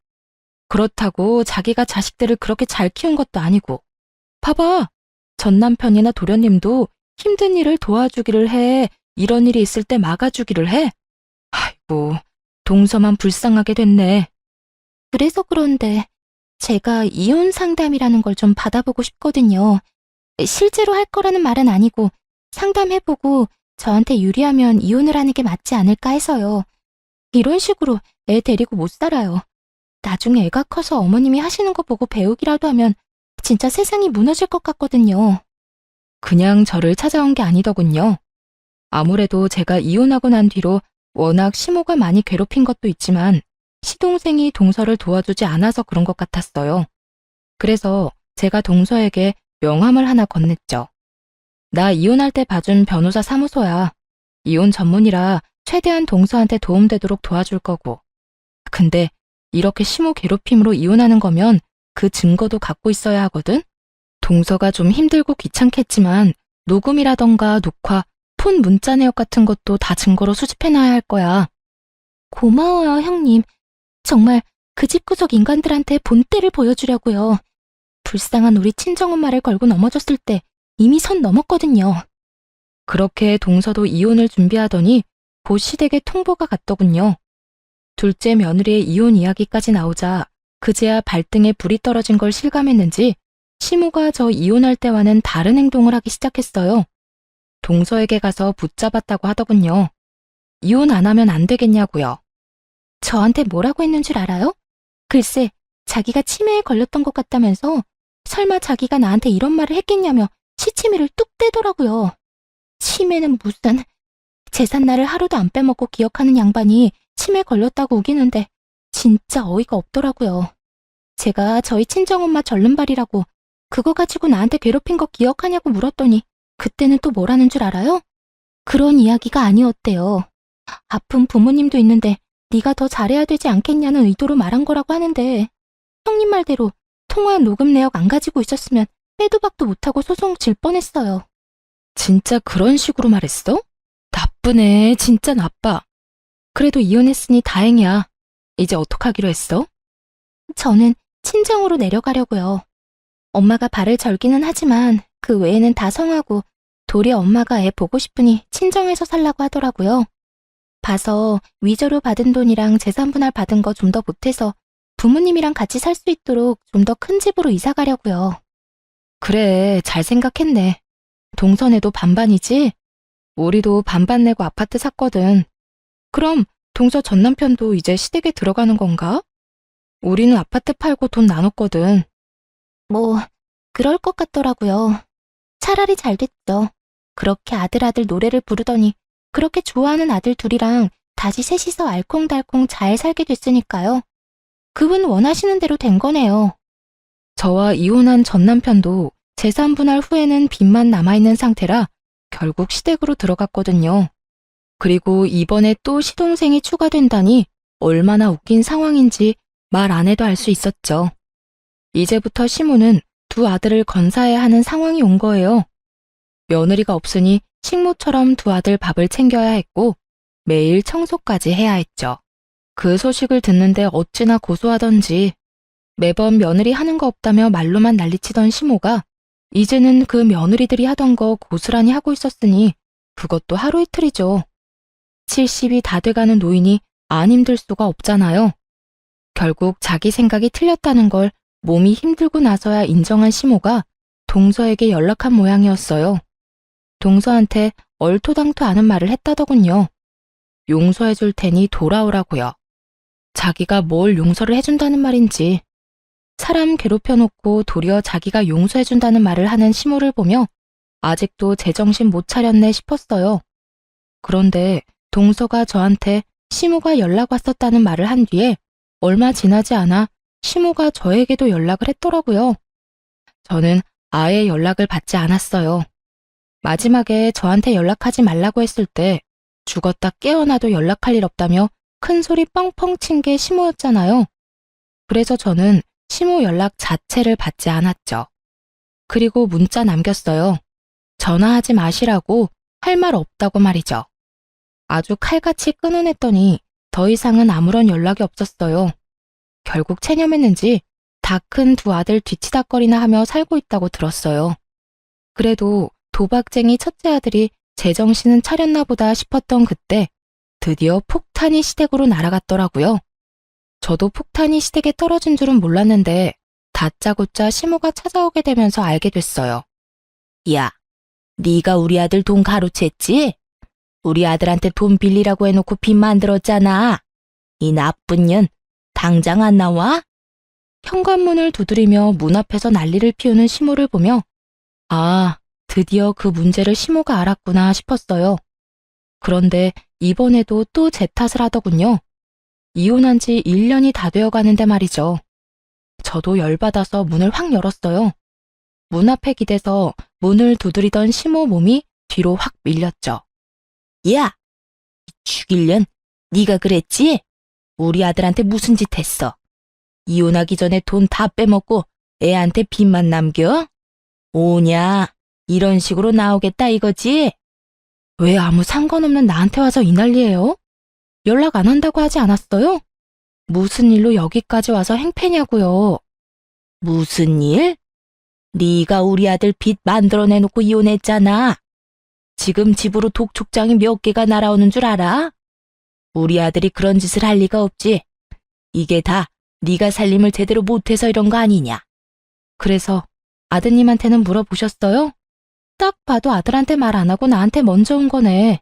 그렇다고 자기가 자식들을 그렇게 잘 키운 것도 아니고. 봐봐, 전 남편이나 도련님도 힘든 일을 도와주기를 해. 이런 일이 있을 때 막아주기를 해. 아이고, 동서만 불쌍하게 됐네. 그래서 그런데 제가 이혼 상담이라는 걸 좀 받아보고 싶거든요. 실제로 할 거라는 말은 아니고 상담해보고 저한테 유리하면 이혼을 하는 게 맞지 않을까 해서요. 이런 식으로 애 데리고 못 살아요. 나중에 애가 커서 어머님이 하시는 거 보고 배우기라도 하면 진짜 세상이 무너질 것 같거든요. 그냥 저를 찾아온 게 아니더군요. 아무래도 제가 이혼하고 난 뒤로 워낙 시모가 많이 괴롭힌 것도 있지만 시동생이 동서를 도와주지 않아서 그런 것 같았어요. 그래서 제가 동서에게 명함을 하나 건넸죠. 나 이혼할 때 봐준 변호사 사무소야. 이혼 전문이라 최대한 동서한테 도움되도록 도와줄 거고. 근데 이렇게 시모 괴롭힘으로 이혼하는 거면 그 증거도 갖고 있어야 하거든? 동서가 좀 힘들고 귀찮겠지만 녹음이라던가 녹화, 폰 문자 내역 같은 것도 다 증거로 수집해놔야 할 거야. 고마워요, 형님. 정말 그 집구석 인간들한테 본때를 보여주려고요. 불쌍한 우리 친정엄마를 걸고 넘어졌을 때 이미 선 넘었거든요. 그렇게 동서도 이혼을 준비하더니 곧 시댁에 통보가 갔더군요. 둘째 며느리의 이혼 이야기까지 나오자 그제야 발등에 불이 떨어진 걸 실감했는지 시모가 저 이혼할 때와는 다른 행동을 하기 시작했어요. 동서에게 가서 붙잡았다고 하더군요. 이혼 안 하면 안 되겠냐고요. 저한테 뭐라고 했는 줄 알아요? 글쎄, 자기가 치매에 걸렸던 것 같다면서 설마 자기가 나한테 이런 말을 했겠냐며 시치미를 뚝 떼더라고요. 치매는 무슨... 제삿날을 하루도 안 빼먹고 기억하는 양반이 치매 걸렸다고 우기는데 진짜 어이가 없더라고요. 제가 저희 친정엄마 절름발이라고 그거 가지고 나한테 괴롭힌 거 기억하냐고 물었더니 그때는 또 뭐라는 줄 알아요? 그런 이야기가 아니었대요. 아픈 부모님도 있는데 네가 더 잘해야 되지 않겠냐는 의도로 말한 거라고 하는데 형님 말대로 통화 녹음 내역 안 가지고 있었으면 빼도 박도 못하고 소송 질 뻔했어요. 진짜 그런 식으로 말했어? 나쁘네, 진짜 나빠. 그래도 이혼했으니 다행이야. 이제 어떡하기로 했어? 저는 친정으로 내려가려고요. 엄마가 발을 절기는 하지만 그 외에는 다 성하고 도리 엄마가 애 보고 싶으니 친정에서 살라고 하더라고요. 봐서 위조로 받은 돈이랑 재산 분할 받은 거 좀 더 보태서 부모님이랑 같이 살 수 있도록 좀 더 큰 집으로 이사 가려고요. 그래, 잘 생각했네. 동선에도 반반이지? 우리도 반반 내고 아파트 샀거든. 그럼 동서 전 남편도 이제 시댁에 들어가는 건가? 우리는 아파트 팔고 돈 나눴거든. 뭐, 그럴 것 같더라고요. 차라리 잘 됐죠. 그렇게 아들 노래를 부르더니 그렇게 좋아하는 아들 둘이랑 다시 셋이서 알콩달콩 잘 살게 됐으니까요. 그분 원하시는 대로 된 거네요. 저와 이혼한 전 남편도 재산 분할 후에는 빚만 남아있는 상태라 결국 시댁으로 들어갔거든요. 그리고 이번에 또 시동생이 추가된다니 얼마나 웃긴 상황인지 말 안 해도 알 수 있었죠. 이제부터 시모는 두 아들을 건사해야 하는 상황이 온 거예요. 며느리가 없으니 식모처럼 두 아들 밥을 챙겨야 했고 매일 청소까지 해야 했죠. 그 소식을 듣는데 어찌나 고소하던지 매번 며느리 하는 거 없다며 말로만 난리치던 시모가 이제는 그 며느리들이 하던 거 고스란히 하고 있었으니 그것도 하루 이틀이죠. 70이 다 돼가는 노인이 안 힘들 수가 없잖아요. 결국 자기 생각이 틀렸다는 걸 몸이 힘들고 나서야 인정한 시모가 동서에게 연락한 모양이었어요. 동서한테 얼토당토 않은 말을 했다더군요. 용서해줄 테니 돌아오라고요. 자기가 뭘 용서를 해준다는 말인지. 사람 괴롭혀놓고 도리어 자기가 용서해준다는 말을 하는 시모를 보며 아직도 제정신 못 차렸네 싶었어요. 그런데 동서가 저한테 시모가 연락 왔었다는 말을 한 뒤에 얼마 지나지 않아 시모가 저에게도 연락을 했더라고요. 저는 아예 연락을 받지 않았어요. 마지막에 저한테 연락하지 말라고 했을 때 죽었다 깨어나도 연락할 일 없다며 큰 소리 뻥뻥 친 게 시모였잖아요. 그래서 저는 시모 연락 자체를 받지 않았죠. 그리고 문자 남겼어요. 전화하지 마시라고 할 말 없다고 말이죠. 아주 칼같이 끊어냈더니 더 이상은 아무런 연락이 없었어요. 결국 체념했는지 다 큰 두 아들 뒤치다거리나 하며 살고 있다고 들었어요. 그래도 도박쟁이 첫째 아들이 제정신은 차렸나 보다 싶었던 그때 드디어 폭탄이 시댁으로 날아갔더라고요. 저도 폭탄이 시댁에 떨어진 줄은 몰랐는데 다짜고짜 시모가 찾아오게 되면서 알게 됐어요. 야, 네가 우리 아들 돈 가로챘지? 우리 아들한테 돈 빌리라고 해놓고 빚 만들었잖아. 이 나쁜 년, 당장 안 나와? 현관문을 두드리며 문 앞에서 난리를 피우는 시모를 보며 아, 드디어 그 문제를 시모가 알았구나 싶었어요. 그런데 이번에도 또 제 탓을 하더군요. 이혼한 지 1년이 다 되어 가는데 말이죠. 저도 열받아서 문을 확 열었어요. 문 앞에 기대서 문을 두드리던 시모 몸이 뒤로 확 밀렸죠. 야! 죽일년, 네가 그랬지? 우리 아들한테 무슨 짓 했어? 이혼하기 전에 돈 다 빼먹고 애한테 빚만 남겨? 오냐, 이런 식으로 나오겠다 이거지? 왜 아무 상관없는 나한테 와서 이 난리예요? 연락 안 한다고 하지 않았어요? 무슨 일로 여기까지 와서 행패냐고요. 무슨 일? 네가 우리 아들 빚 만들어내놓고 이혼했잖아. 지금 집으로 독촉장이 몇 개가 날아오는 줄 알아? 우리 아들이 그런 짓을 할 리가 없지. 이게 다 네가 살림을 제대로 못해서 이런 거 아니냐. 그래서 아드님한테는 물어보셨어요? 딱 봐도 아들한테 말 안 하고 나한테 먼저 온 거네.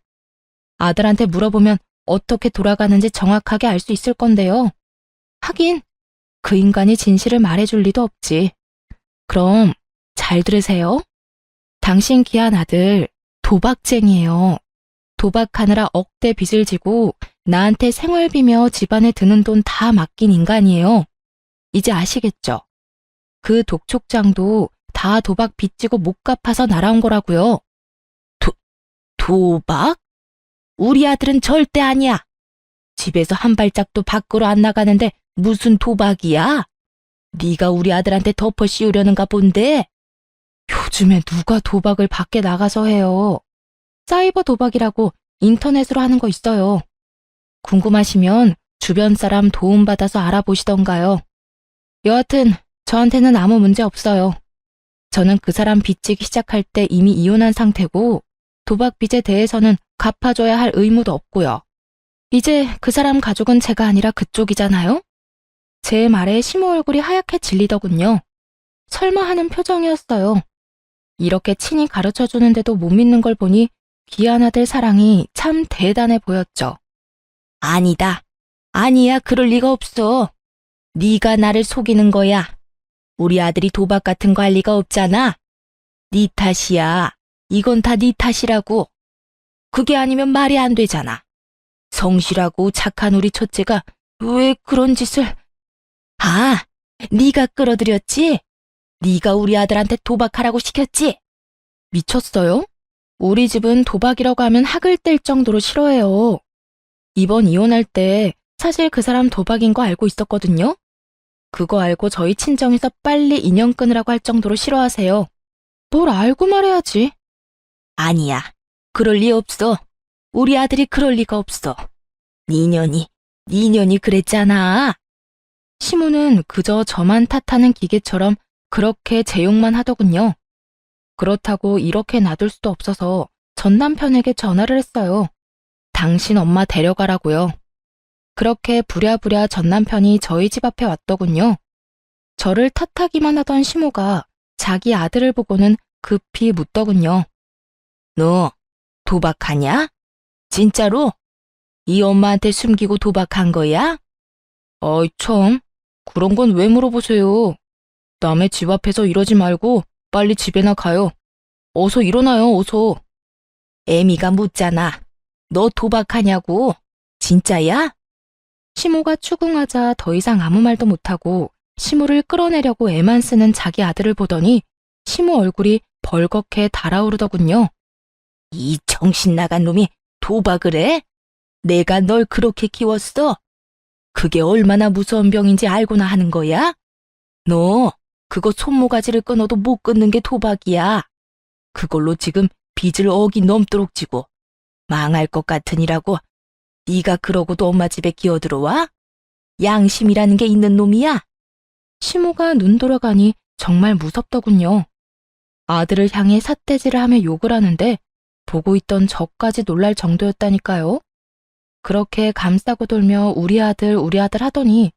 아들한테 물어보면 어떻게 돌아가는지 정확하게 알 수 있을 건데요. 하긴 그 인간이 진실을 말해줄 리도 없지. 그럼 잘 들으세요. 당신 귀한 아들 도박쟁이에요. 도박하느라 억대 빚을 지고 나한테 생활비며 집안에 드는 돈 다 맡긴 인간이에요. 이제 아시겠죠? 그 독촉장도 다 도박 빚지고 못 갚아서 날아온 거라고요. 도박? 우리 아들은 절대 아니야. 집에서 한 발짝도 밖으로 안 나가는데 무슨 도박이야? 네가 우리 아들한테 덮어 씌우려는가 본데? 요즘에 누가 도박을 밖에 나가서 해요. 사이버 도박이라고 인터넷으로 하는 거 있어요. 궁금하시면 주변 사람 도움받아서 알아보시던가요. 여하튼 저한테는 아무 문제 없어요. 저는 그 사람 빚지기 시작할 때 이미 이혼한 상태고 도박 빚에 대해서는 갚아줘야 할 의무도 없고요. 이제 그 사람 가족은 제가 아니라 그쪽이잖아요. 제 말에 시모 얼굴이 하얗게 질리더군요. 설마 하는 표정이었어요. 이렇게 친히 가르쳐주는데도 못 믿는 걸 보니 귀한 아들 사랑이 참 대단해 보였죠. 아니다. 아니야, 그럴 리가 없어. 네가 나를 속이는 거야. 우리 아들이 도박 같은 거 할 리가 없잖아. 네 탓이야. 이건 다 네 탓이라고. 그게 아니면 말이 안 되잖아. 성실하고 착한 우리 첫째가 왜 그런 짓을... 아, 네가 끌어들였지? 네가 우리 아들한테 도박하라고 시켰지? 미쳤어요? 우리 집은 도박이라고 하면 학을 뗄 정도로 싫어해요. 이번 이혼할 때 사실 그 사람 도박인 거 알고 있었거든요. 그거 알고 저희 친정에서 빨리 인연 끊으라고 할 정도로 싫어하세요. 뭘 알고 말해야지. 아니야. 그럴 리 없어. 우리 아들이 그럴 리가 없어. 니년이 그랬잖아. 시모는 그저 저만 탓하는 기계처럼 그렇게 제 욕만 하더군요. 그렇다고 이렇게 놔둘 수도 없어서 전 남편에게 전화를 했어요. 당신 엄마 데려가라고요. 그렇게 부랴부랴 전 남편이 저희 집 앞에 왔더군요. 저를 탓하기만 하던 시모가 자기 아들을 보고는 급히 묻더군요. 너 도박하냐? 진짜로? 이 엄마한테 숨기고 도박한 거야? 어이 참, 그런 건 왜 물어보세요. 남의 집 앞에서 이러지 말고 빨리 집에나 가요. 어서 일어나요, 어서. 애미가 묻잖아. 너 도박하냐고? 진짜야? 시모가 추궁하자 더 이상 아무 말도 못하고 시모를 끌어내려고 애만 쓰는 자기 아들을 보더니 시모 얼굴이 벌겋게 달아오르더군요. 이 정신 나간 놈이 도박을 해? 내가 널 그렇게 키웠어? 그게 얼마나 무서운 병인지 알고나 하는 거야? 너 그거 손모가지를 끊어도 못 끊는 게 도박이야. 그걸로 지금 빚을 억이 넘도록 지고 망할 것 같으니라고 네가 그러고도 엄마 집에 기어들어와? 양심이라는 게 있는 놈이야? 시모가 눈 돌아가니 정말 무섭더군요. 아들을 향해 삿대질을 하며 욕을 하는데 보고 있던 저까지 놀랄 정도였다니까요. 그렇게 감싸고 돌며 우리 아들 하더니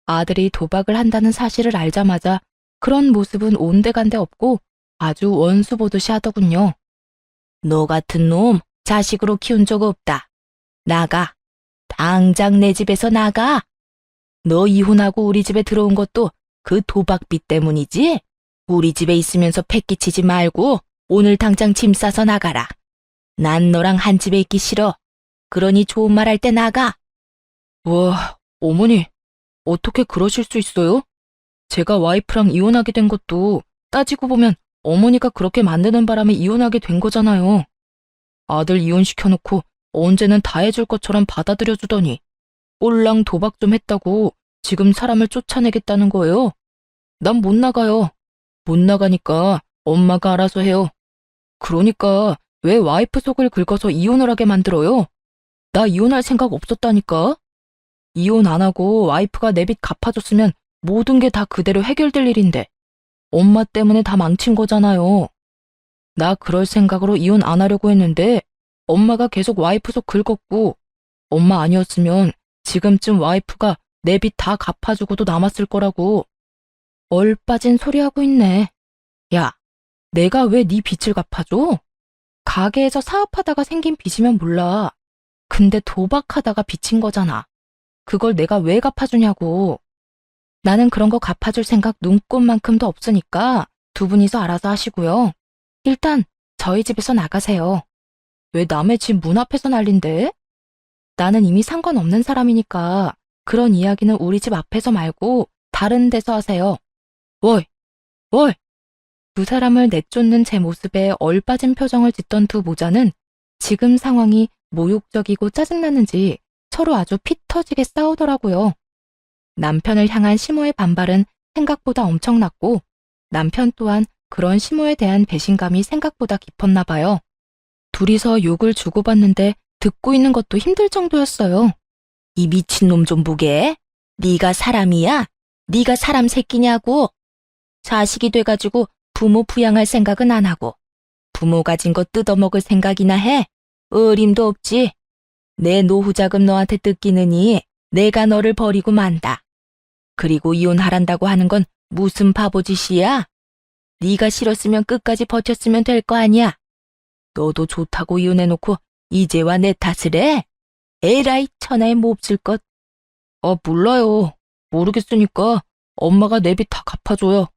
아들이 도박을 한다는 사실을 알자마자 그런 모습은 온데간데 없고 아주 원수 보듯이 하더군요. 너 같은 놈 자식으로 키운 적 없다. 나가. 당장 내 집에서 나가. 너 이혼하고 우리 집에 들어온 것도 그 도박빚 때문이지? 우리 집에 있으면서 패기치지 말고 오늘 당장 짐 싸서 나가라. 난 너랑 한 집에 있기 싫어. 그러니 좋은 말 할 때 나가. 와, 어머니, 어떻게 그러실 수 있어요? 제가 와이프랑 이혼하게 된 것도 따지고 보면 어머니가 그렇게 만드는 바람에 이혼하게 된 거잖아요. 아들 이혼시켜놓고 언제는 다 해줄 것처럼 받아들여주더니 꼴랑 도박 좀 했다고 지금 사람을 쫓아내겠다는 거예요? 난 못 나가요. 못 나가니까 엄마가 알아서 해요. 그러니까 왜 와이프 속을 긁어서 이혼을 하게 만들어요? 나 이혼할 생각 없었다니까. 이혼 안 하고 와이프가 내 빚 갚아줬으면 모든 게 다 그대로 해결될 일인데 엄마 때문에 다 망친 거잖아요. 나 그럴 생각으로 이혼 안 하려고 했는데 엄마가 계속 와이프 속 긁었고 엄마 아니었으면 지금쯤 와이프가 내 빚 다 갚아주고도 남았을 거라고. 얼빠진 소리 하고 있네. 야, 내가 왜 네 빚을 갚아줘? 가게에서 사업하다가 생긴 빚이면 몰라. 근데 도박하다가 빚인 거잖아. 그걸 내가 왜 갚아주냐고. 나는 그런 거 갚아줄 생각 눈꼽만큼도 없으니까 두 분이서 알아서 하시고요. 일단 저희 집에서 나가세요. 왜 남의 집 문 앞에서 난린데? 나는 이미 상관없는 사람이니까 그런 이야기는 우리 집 앞에서 말고 다른 데서 하세요. 월! 월! 두 사람을 내쫓는 제 모습에 얼빠진 표정을 짓던 두 모자는 지금 상황이 모욕적이고 짜증나는지 서로 아주 피 터지게 싸우더라고요. 남편을 향한 시모의 반발은 생각보다 엄청났고 남편 또한 그런 시모에 대한 배신감이 생각보다 깊었나 봐요. 둘이서 욕을 주고받는데 듣고 있는 것도 힘들 정도였어요. 이 미친놈 좀 보게. 네가 사람이야? 네가 사람 새끼냐고. 자식이 돼가지고 부모 부양할 생각은 안 하고 부모 가진 거 뜯어먹을 생각이나 해? 어림도 없지. 내 노후자금 너한테 뜯기느니 내가 너를 버리고 만다. 그리고 이혼하란다고 하는 건 무슨 바보짓이야? 네가 싫었으면 끝까지 버텼으면 될 거 아니야. 너도 좋다고 이혼해놓고 이제와 내 탓을 해? 에라이 천하의 몹쓸 것. 몰라요. 모르겠으니까 엄마가 내 빚 다 갚아줘요.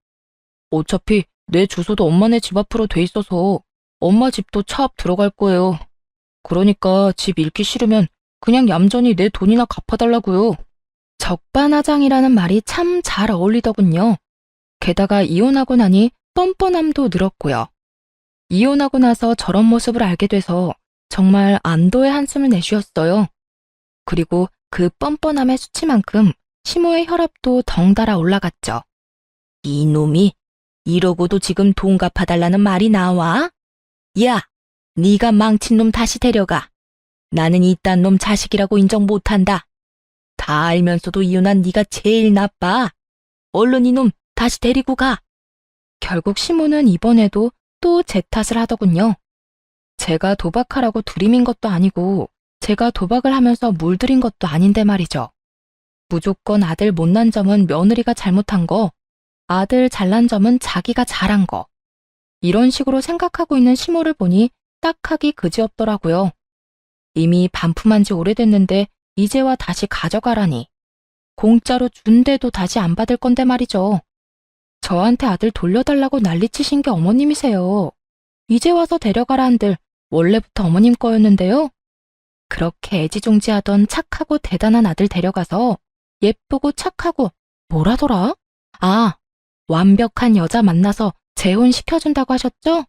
어차피 내 주소도 엄마네 집 앞으로 돼 있어서 엄마 집도 차 앞 들어갈 거예요. 그러니까 집 잃기 싫으면 그냥 얌전히 내 돈이나 갚아달라고요. 적반하장이라는 말이 참 잘 어울리더군요. 게다가 이혼하고 나니 뻔뻔함도 늘었고요. 이혼하고 나서 저런 모습을 알게 돼서 정말 안도의 한숨을 내쉬었어요. 그리고 그 뻔뻔함의 수치만큼 시모의 혈압도 덩달아 올라갔죠. 이놈이 이러고도 지금 돈 갚아달라는 말이 나와? 야, 네가 망친 놈 다시 데려가. 나는 이딴 놈 자식이라고 인정 못한다. 다 알면서도 이혼한 네가 제일 나빠. 얼른 이놈 다시 데리고 가. 결국 시모는 이번에도 또 제 탓을 하더군요. 제가 도박하라고 들이민 것도 아니고 제가 도박을 하면서 물들인 것도 아닌데 말이죠. 무조건 아들 못난 점은 며느리가 잘못한 거, 아들 잘난 점은 자기가 잘한 거. 이런 식으로 생각하고 있는 시모를 보니 딱하기 그지없더라고요. 이미 반품한 지 오래됐는데 이제와 다시 가져가라니. 공짜로 준대도 다시 안 받을 건데 말이죠. 저한테 아들 돌려달라고 난리치신 게 어머님이세요. 이제 와서 데려가라 한들 원래부터 어머님 거였는데요. 그렇게 애지중지하던 착하고 대단한 아들 데려가서 예쁘고 착하고 뭐라더라? 완벽한 여자 만나서 재혼시켜준다고 하셨죠?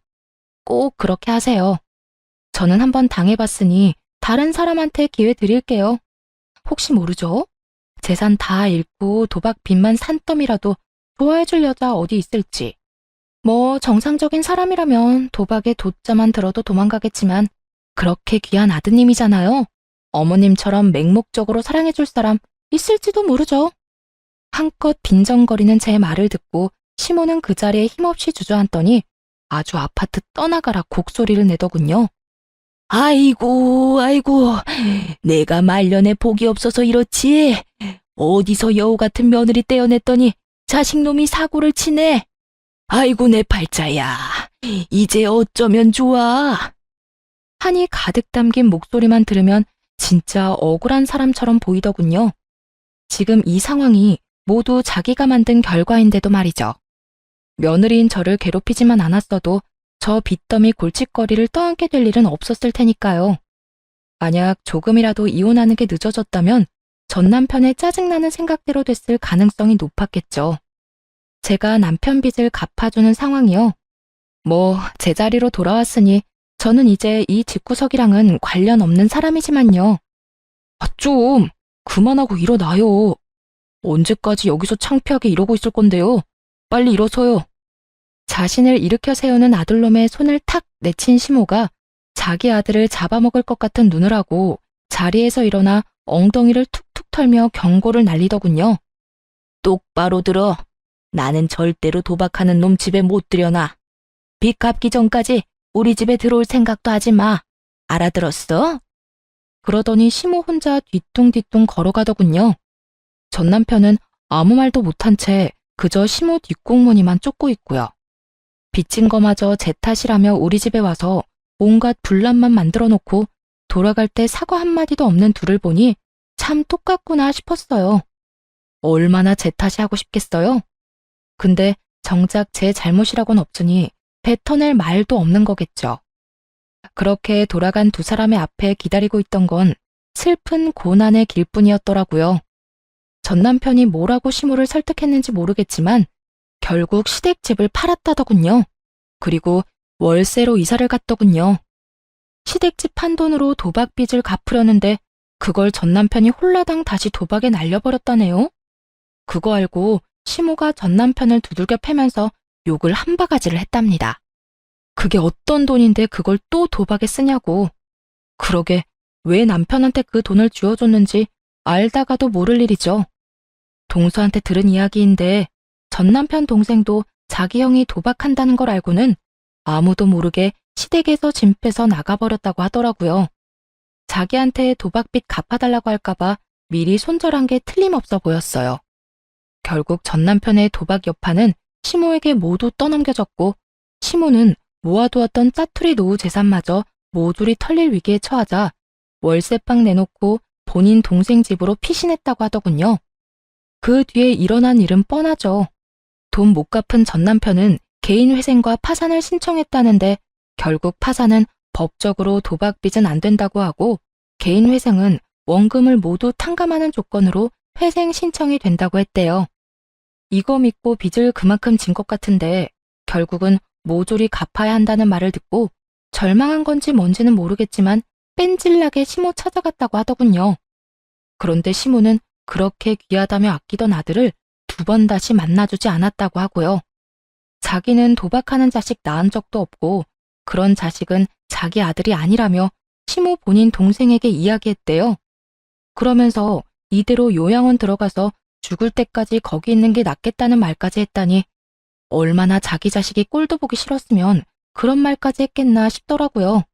꼭 그렇게 하세요. 저는 한번 당해봤으니 다른 사람한테 기회 드릴게요. 혹시 모르죠? 재산 다 잃고 도박 빚만 산더미라도 좋아해줄 여자 어디 있을지. 뭐 정상적인 사람이라면 도박에 돛자만 들어도 도망가겠지만 그렇게 귀한 아드님이잖아요. 어머님처럼 맹목적으로 사랑해줄 사람 있을지도 모르죠. 한껏 빈정거리는 제 말을 듣고 시모는 그 자리에 힘없이 주저앉더니 아주 아파트 떠나가라 곡소리를 내더군요. 아이고, 내가 말년에 복이 없어서 이렇지. 어디서 여우 같은 며느리 떼어냈더니 자식놈이 사고를 치네. 아이고 내 팔자야. 이제 어쩌면 좋아. 한이 가득 담긴 목소리만 들으면 진짜 억울한 사람처럼 보이더군요. 지금 이 상황이 모두 자기가 만든 결과인데도 말이죠. 며느리인 저를 괴롭히지만 않았어도 저 빚더미 골칫거리를 떠안게 될 일은 없었을 테니까요. 만약 조금이라도 이혼하는 게 늦어졌다면 전 남편의 짜증나는 생각대로 됐을 가능성이 높았겠죠. 제가 남편 빚을 갚아주는 상황이요. 뭐 제자리로 돌아왔으니 저는 이제 이 집구석이랑은 관련 없는 사람이지만요. 좀 그만하고 일어나요. 언제까지 여기서 창피하게 이러고 있을 건데요. 빨리 일어서요. 자신을 일으켜 세우는 아들놈의 손을 탁 내친 시모가 자기 아들을 잡아먹을 것 같은 눈을 하고 자리에서 일어나 엉덩이를 툭툭 털며 경고를 날리더군요. 똑바로 들어. 나는 절대로 도박하는 놈 집에 못 들여놔. 빚 갚기 전까지 우리 집에 들어올 생각도 하지 마. 알아들었어? 그러더니 시모 혼자 뒤뚱뒤뚱 걸어가더군요. 전 남편은 아무 말도 못한 채 그저 시모 뒷공무니만 쫓고 있고요. 빚진 거마저 제 탓이라며 우리 집에 와서 온갖 분란만 만들어 놓고 돌아갈 때 사과 한마디도 없는 둘을 보니 참 똑같구나 싶었어요. 얼마나 제 탓이 하고 싶겠어요? 근데 정작 제 잘못이라고는 없으니 뱉어낼 말도 없는 거겠죠. 그렇게 돌아간 두 사람의 앞에 기다리고 있던 건 슬픈 고난의 길뿐이었더라고요. 전 남편이 뭐라고 시모를 설득했는지 모르겠지만 결국 시댁집을 팔았다더군요. 그리고 월세로 이사를 갔더군요. 시댁집 판 돈으로 도박빚을 갚으려는데 그걸 전 남편이 홀라당 다시 도박에 날려버렸다네요. 그거 알고 시모가 전 남편을 두들겨 패면서 욕을 한 바가지를 했답니다. 그게 어떤 돈인데 그걸 또 도박에 쓰냐고. 그러게 왜 남편한테 그 돈을 쥐어줬는지 알다가도 모를 일이죠. 동서한테 들은 이야기인데 전 남편 동생도 자기 형이 도박한다는 걸 알고는 아무도 모르게 시댁에서 짐 빼서 나가버렸다고 하더라고요. 자기한테 도박빚 갚아달라고 할까봐 미리 손절한 게 틀림없어 보였어요. 결국 전 남편의 도박 여파는 시모에게 모두 떠넘겨졌고 시모는 모아두었던 짜투리 노후 재산마저 모조리 털릴 위기에 처하자 월세방 내놓고 본인 동생 집으로 피신했다고 하더군요. 그 뒤에 일어난 일은 뻔하죠. 돈 못 갚은 전 남편은 개인회생과 파산을 신청했다는데 결국 파산은 법적으로 도박빚은 안 된다고 하고 개인회생은 원금을 모두 탕감하는 조건으로 회생 신청이 된다고 했대요. 이거 믿고 빚을 그만큼 진 것 같은데 결국은 모조리 갚아야 한다는 말을 듣고 절망한 건지 뭔지는 모르겠지만 뺀질나게 시모 찾아갔다고 하더군요. 그런데 시모는 그렇게 귀하다며 아끼던 아들을 2번 다시 만나주지 않았다고 하고요. 자기는 도박하는 자식 낳은 적도 없고 그런 자식은 자기 아들이 아니라며 시모 본인 동생에게 이야기했대요. 그러면서 이대로 요양원 들어가서 죽을 때까지 거기 있는 게 낫겠다는 말까지 했다니 얼마나 자기 자식이 꼴도 보기 싫었으면 그런 말까지 했겠나 싶더라고요.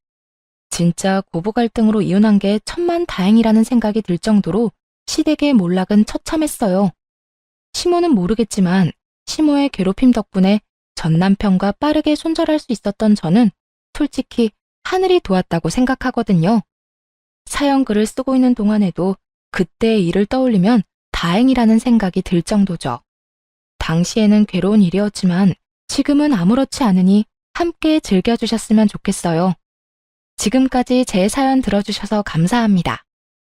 진짜 고부 갈등으로 이혼한 게 천만다행이라는 생각이 들 정도로 시댁의 몰락은 처참했어요. 시모는 모르겠지만 시모의 괴롭힘 덕분에 전 남편과 빠르게 손절할 수 있었던 저는 솔직히 하늘이 도왔다고 생각하거든요. 사연 글을 쓰고 있는 동안에도 그때의 일을 떠올리면 다행이라는 생각이 들 정도죠. 당시에는 괴로운 일이었지만 지금은 아무렇지 않으니 함께 즐겨주셨으면 좋겠어요. 지금까지 제 사연 들어주셔서 감사합니다.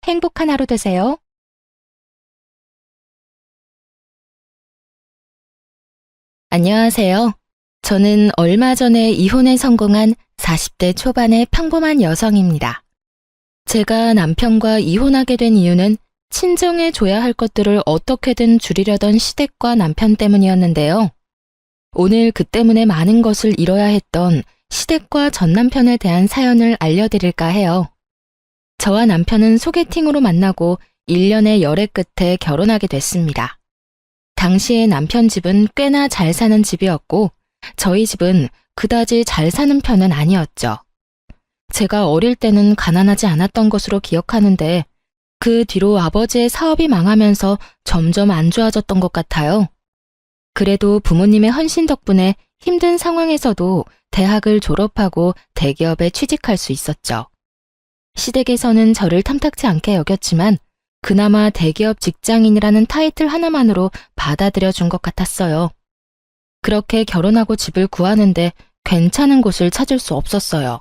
행복한 하루 되세요. 안녕하세요. 저는 얼마 전에 이혼에 성공한 40대 초반의 평범한 여성입니다. 제가 남편과 이혼하게 된 이유는 친정에 줘야 할 것들을 어떻게든 줄이려던 시댁과 남편 때문이었는데요. 오늘 그 때문에 많은 것을 잃어야 했던 시댁과 전 남편에 대한 사연을 알려드릴까 해요. 저와 남편은 소개팅으로 만나고 1년의 열애 끝에 결혼하게 됐습니다. 당시에 남편 집은 꽤나 잘 사는 집이었고 저희 집은 그다지 잘 사는 편은 아니었죠. 제가 어릴 때는 가난하지 않았던 것으로 기억하는데 그 뒤로 아버지의 사업이 망하면서 점점 안 좋아졌던 것 같아요. 그래도 부모님의 헌신 덕분에 힘든 상황에서도 대학을 졸업하고 대기업에 취직할 수 있었죠. 시댁에서는 저를 탐탁지 않게 여겼지만 그나마 대기업 직장인이라는 타이틀 하나만으로 받아들여 준 것 같았어요. 그렇게 결혼하고 집을 구하는데 괜찮은 곳을 찾을 수 없었어요.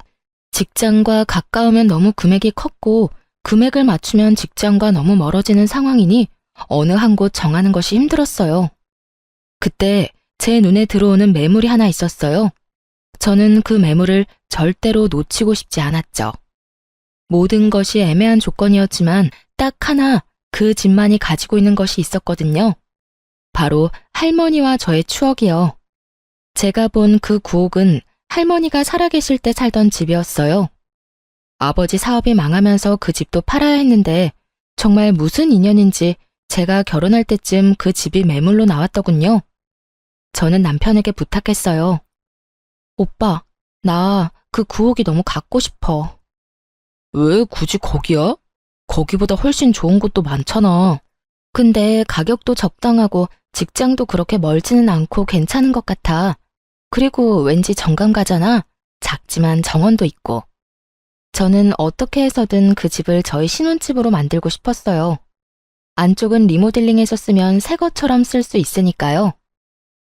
직장과 가까우면 너무 금액이 컸고 금액을 맞추면 직장과 너무 멀어지는 상황이니 어느 한 곳 정하는 것이 힘들었어요. 그때 제 눈에 들어오는 매물이 하나 있었어요. 저는 그 매물을 절대로 놓치고 싶지 않았죠. 모든 것이 애매한 조건이었지만 딱 하나 그 집만이 가지고 있는 것이 있었거든요. 바로 할머니와 저의 추억이요. 제가 본 그 구옥은 할머니가 살아계실 때 살던 집이었어요. 아버지 사업이 망하면서 그 집도 팔아야 했는데 정말 무슨 인연인지 제가 결혼할 때쯤 그 집이 매물로 나왔더군요. 저는 남편에게 부탁했어요. 오빠, 나 그 구옥이 너무 갖고 싶어. 왜 굳이 거기야? 거기보다 훨씬 좋은 곳도 많잖아. 근데 가격도 적당하고 직장도 그렇게 멀지는 않고 괜찮은 것 같아. 그리고 왠지 정감 가잖아. 작지만 정원도 있고. 저는 어떻게 해서든 그 집을 저희 신혼집으로 만들고 싶었어요. 안쪽은 리모델링해서 쓰면 새 것처럼 쓸 수 있으니까요.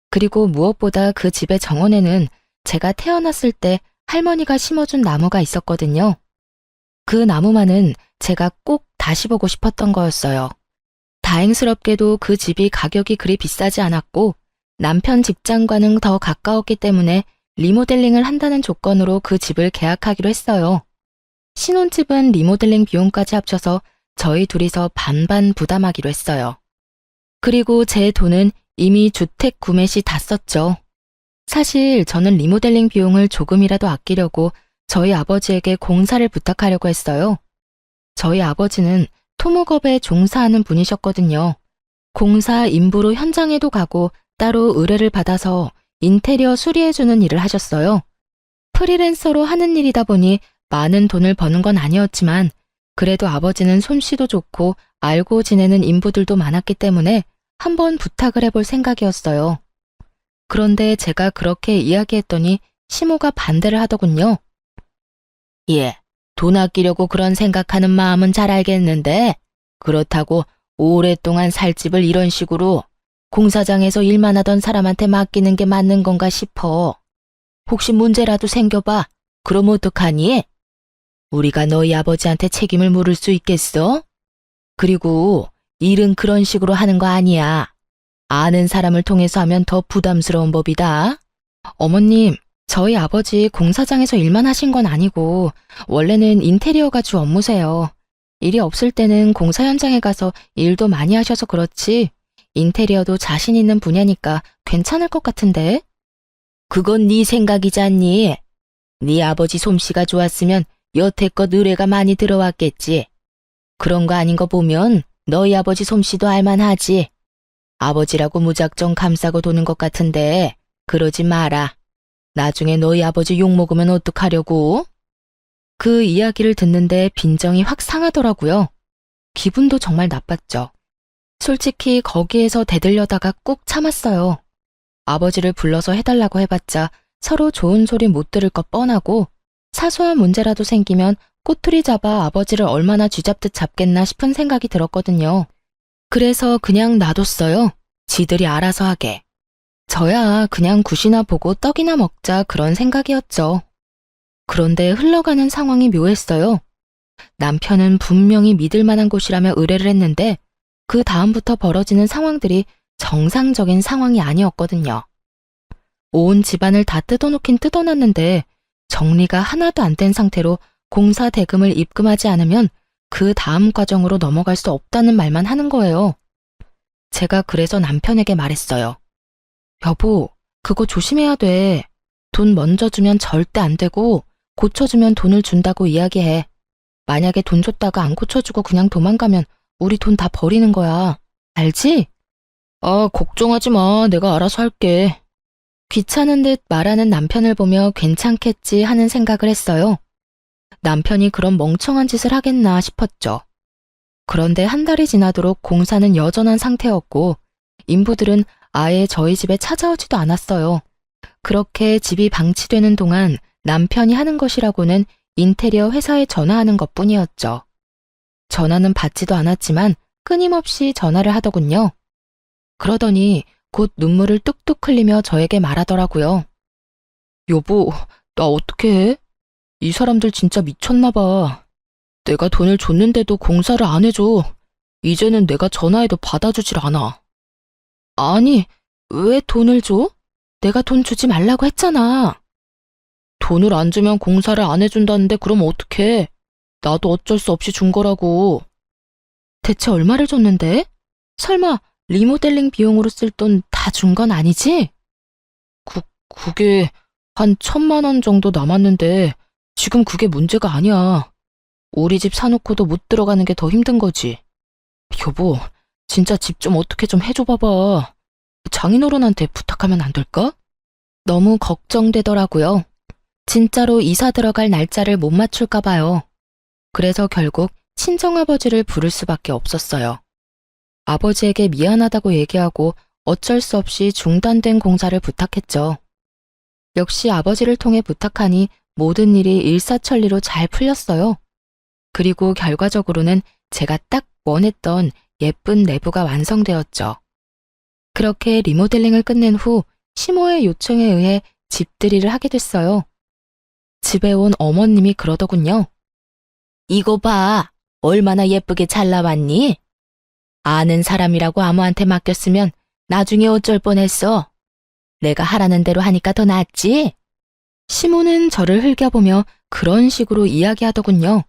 그리고 무엇보다 그 집의 정원에는 제가 태어났을 때 할머니가 심어준 나무가 있었거든요. 그 나무만은 제가 꼭 다시 보고 싶었던 거였어요. 다행스럽게도 그 집이 가격이 그리 비싸지 않았고 남편 직장과는 더 가까웠기 때문에 리모델링을 한다는 조건으로 그 집을 계약하기로 했어요. 신혼집은 리모델링 비용까지 합쳐서 저희 둘이서 반반 부담하기로 했어요. 그리고 제 돈은 이미 주택 구매 시 다 썼죠. 사실 저는 리모델링 비용을 조금이라도 아끼려고 저희 아버지에게 공사를 부탁하려고 했어요. 저희 아버지는 토목업에 종사하는 분이셨거든요. 공사 인부로 현장에도 가고 따로 의뢰를 받아서 인테리어 수리해주는 일을 하셨어요. 프리랜서로 하는 일이다 보니 많은 돈을 버는 건 아니었지만 그래도 아버지는 솜씨도 좋고 알고 지내는 인부들도 많았기 때문에 한번 부탁을 해볼 생각이었어요. 그런데 제가 그렇게 이야기했더니 시모가 반대를 하더군요. 예, 돈 아끼려고 그런 생각하는 마음은 잘 알겠는데 그렇다고 오랫동안 살 집을 이런 식으로 공사장에서 일만 하던 사람한테 맡기는 게 맞는 건가 싶어. 혹시 문제라도 생겨봐. 그럼 어떡하니? 우리가 너희 아버지한테 책임을 물을 수 있겠어? 그리고 일은 그런 식으로 하는 거 아니야. 아는 사람을 통해서 하면 더 부담스러운 법이다. 어머님, 저희 아버지 공사장에서 일만 하신 건 아니고 원래는 인테리어가 주 업무세요. 일이 없을 때는 공사 현장에 가서 일도 많이 하셔서 그렇지 인테리어도 자신 있는 분야니까 괜찮을 것 같은데? 그건 네 생각이잖니. 네 아버지 솜씨가 좋았으면 여태껏 의뢰가 많이 들어왔겠지. 그런 거 아닌 거 보면 너희 아버지 솜씨도 알만하지. 아버지라고 무작정 감싸고 도는 것 같은데 그러지 마라. 나중에 너희 아버지 욕먹으면 어떡하려고? 그 이야기를 듣는데 빈정이 확 상하더라고요. 기분도 정말 나빴죠. 솔직히 거기에서 대들려다가 꾹 참았어요. 아버지를 불러서 해달라고 해봤자 서로 좋은 소리 못 들을 것 뻔하고 사소한 문제라도 생기면 꼬투리 잡아 아버지를 얼마나 쥐잡듯 잡겠나 싶은 생각이 들었거든요. 그래서 그냥 놔뒀어요. 지들이 알아서 하게. 저야 그냥 굿이나 보고 떡이나 먹자 그런 생각이었죠. 그런데 흘러가는 상황이 묘했어요. 남편은 분명히 믿을 만한 곳이라며 의뢰를 했는데 그 다음부터 벌어지는 상황들이 정상적인 상황이 아니었거든요. 온 집안을 다 뜯어놓긴 뜯어놨는데 정리가 하나도 안 된 상태로 공사 대금을 입금하지 않으면 그 다음 과정으로 넘어갈 수 없다는 말만 하는 거예요. 제가 그래서 남편에게 말했어요. 여보, 그거 조심해야 돼. 돈 먼저 주면 절대 안 되고 고쳐주면 돈을 준다고 이야기해. 만약에 돈 줬다가 안 고쳐주고 그냥 도망가면 우리 돈 다 버리는 거야. 알지? 아, 걱정하지 마. 내가 알아서 할게. 귀찮은 듯 말하는 남편을 보며 괜찮겠지 하는 생각을 했어요. 남편이 그런 멍청한 짓을 하겠나 싶었죠. 그런데 한 달이 지나도록 공사는 여전한 상태였고 인부들은 아예 저희 집에 찾아오지도 않았어요. 그렇게 집이 방치되는 동안 남편이 하는 것이라고는 인테리어 회사에 전화하는 것뿐이었죠. 전화는 받지도 않았지만 끊임없이 전화를 하더군요. 그러더니 곧 눈물을 뚝뚝 흘리며 저에게 말하더라고요. 여보, 나 어떡해? 이 사람들 진짜 미쳤나 봐. 내가 돈을 줬는데도 공사를 안 해줘. 이제는 내가 전화해도 받아주질 않아. 아니, 왜 돈을 줘? 내가 돈 주지 말라고 했잖아. 돈을 안 주면 공사를 안 해준다는데 그럼 어떡해? 나도 어쩔 수 없이 준 거라고. 대체 얼마를 줬는데? 설마 리모델링 비용으로 쓸 돈 다 준 건 아니지? 그게 한 1,000만 원 정도 남았는데 지금 그게 문제가 아니야. 우리 집 사놓고도 못 들어가는 게 더 힘든 거지. 여보, 진짜 집 좀 어떻게 좀 해줘 봐봐. 장인어른한테 부탁하면 안 될까? 너무 걱정되더라고요. 진짜로 이사 들어갈 날짜를 못 맞출까 봐요. 그래서 결국 친정아버지를 부를 수밖에 없었어요. 아버지에게 미안하다고 얘기하고 어쩔 수 없이 중단된 공사를 부탁했죠. 역시 아버지를 통해 부탁하니 모든 일이 일사천리로 잘 풀렸어요. 그리고 결과적으로는 제가 딱 원했던 예쁜 내부가 완성되었죠. 그렇게 리모델링을 끝낸 후 시모의 요청에 의해 집들이를 하게 됐어요. 집에 온 어머님이 그러더군요. 이거 봐, 얼마나 예쁘게 잘 나왔니? 아는 사람이라고 아무한테 맡겼으면 나중에 어쩔 뻔했어. 내가 하라는 대로 하니까 더 낫지? 시모는 저를 흘겨보며 그런 식으로 이야기하더군요.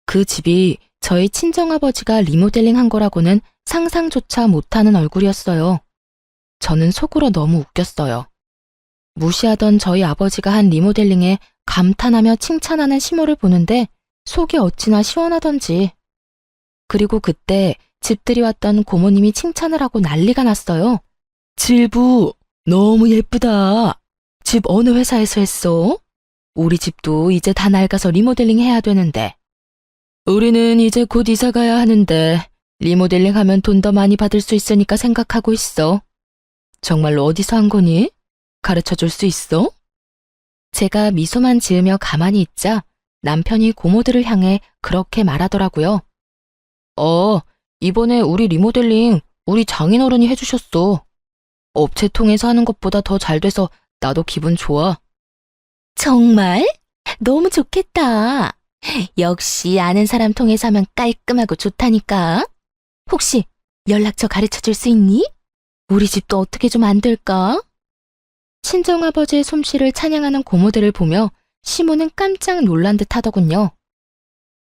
그 집이 저희 친정아버지가 리모델링 한 거라고는 상상조차 못하는 얼굴이었어요. 저는 속으로 너무 웃겼어요. 무시하던 저희 아버지가 한 리모델링에 감탄하며 칭찬하는 시모를 보는데 속이 어찌나 시원하던지. 그리고 그때 집들이 왔던 고모님이 칭찬을 하고 난리가 났어요. 질부, 너무 예쁘다. 집 어느 회사에서 했어? 우리 집도 이제 다 낡아서 리모델링 해야 되는데. 우리는 이제 곧 이사 가야 하는데 리모델링 하면 돈 더 많이 받을 수 있으니까 생각하고 있어. 정말로 어디서 한 거니? 가르쳐 줄 수 있어? 제가 미소만 지으며 가만히 있자 남편이 고모들을 향해 그렇게 말하더라고요. 이번에 우리 리모델링 우리 장인어른이 해주셨어. 업체 통해서 하는 것보다 더 잘 돼서 나도 기분 좋아. 정말? 너무 좋겠다. 역시 아는 사람 통해서 하면 깔끔하고 좋다니까. 혹시 연락처 가르쳐 줄 수 있니? 우리 집도 어떻게 좀 안 될까? 친정아버지의 솜씨를 찬양하는 고모들을 보며 시모는 깜짝 놀란 듯 하더군요.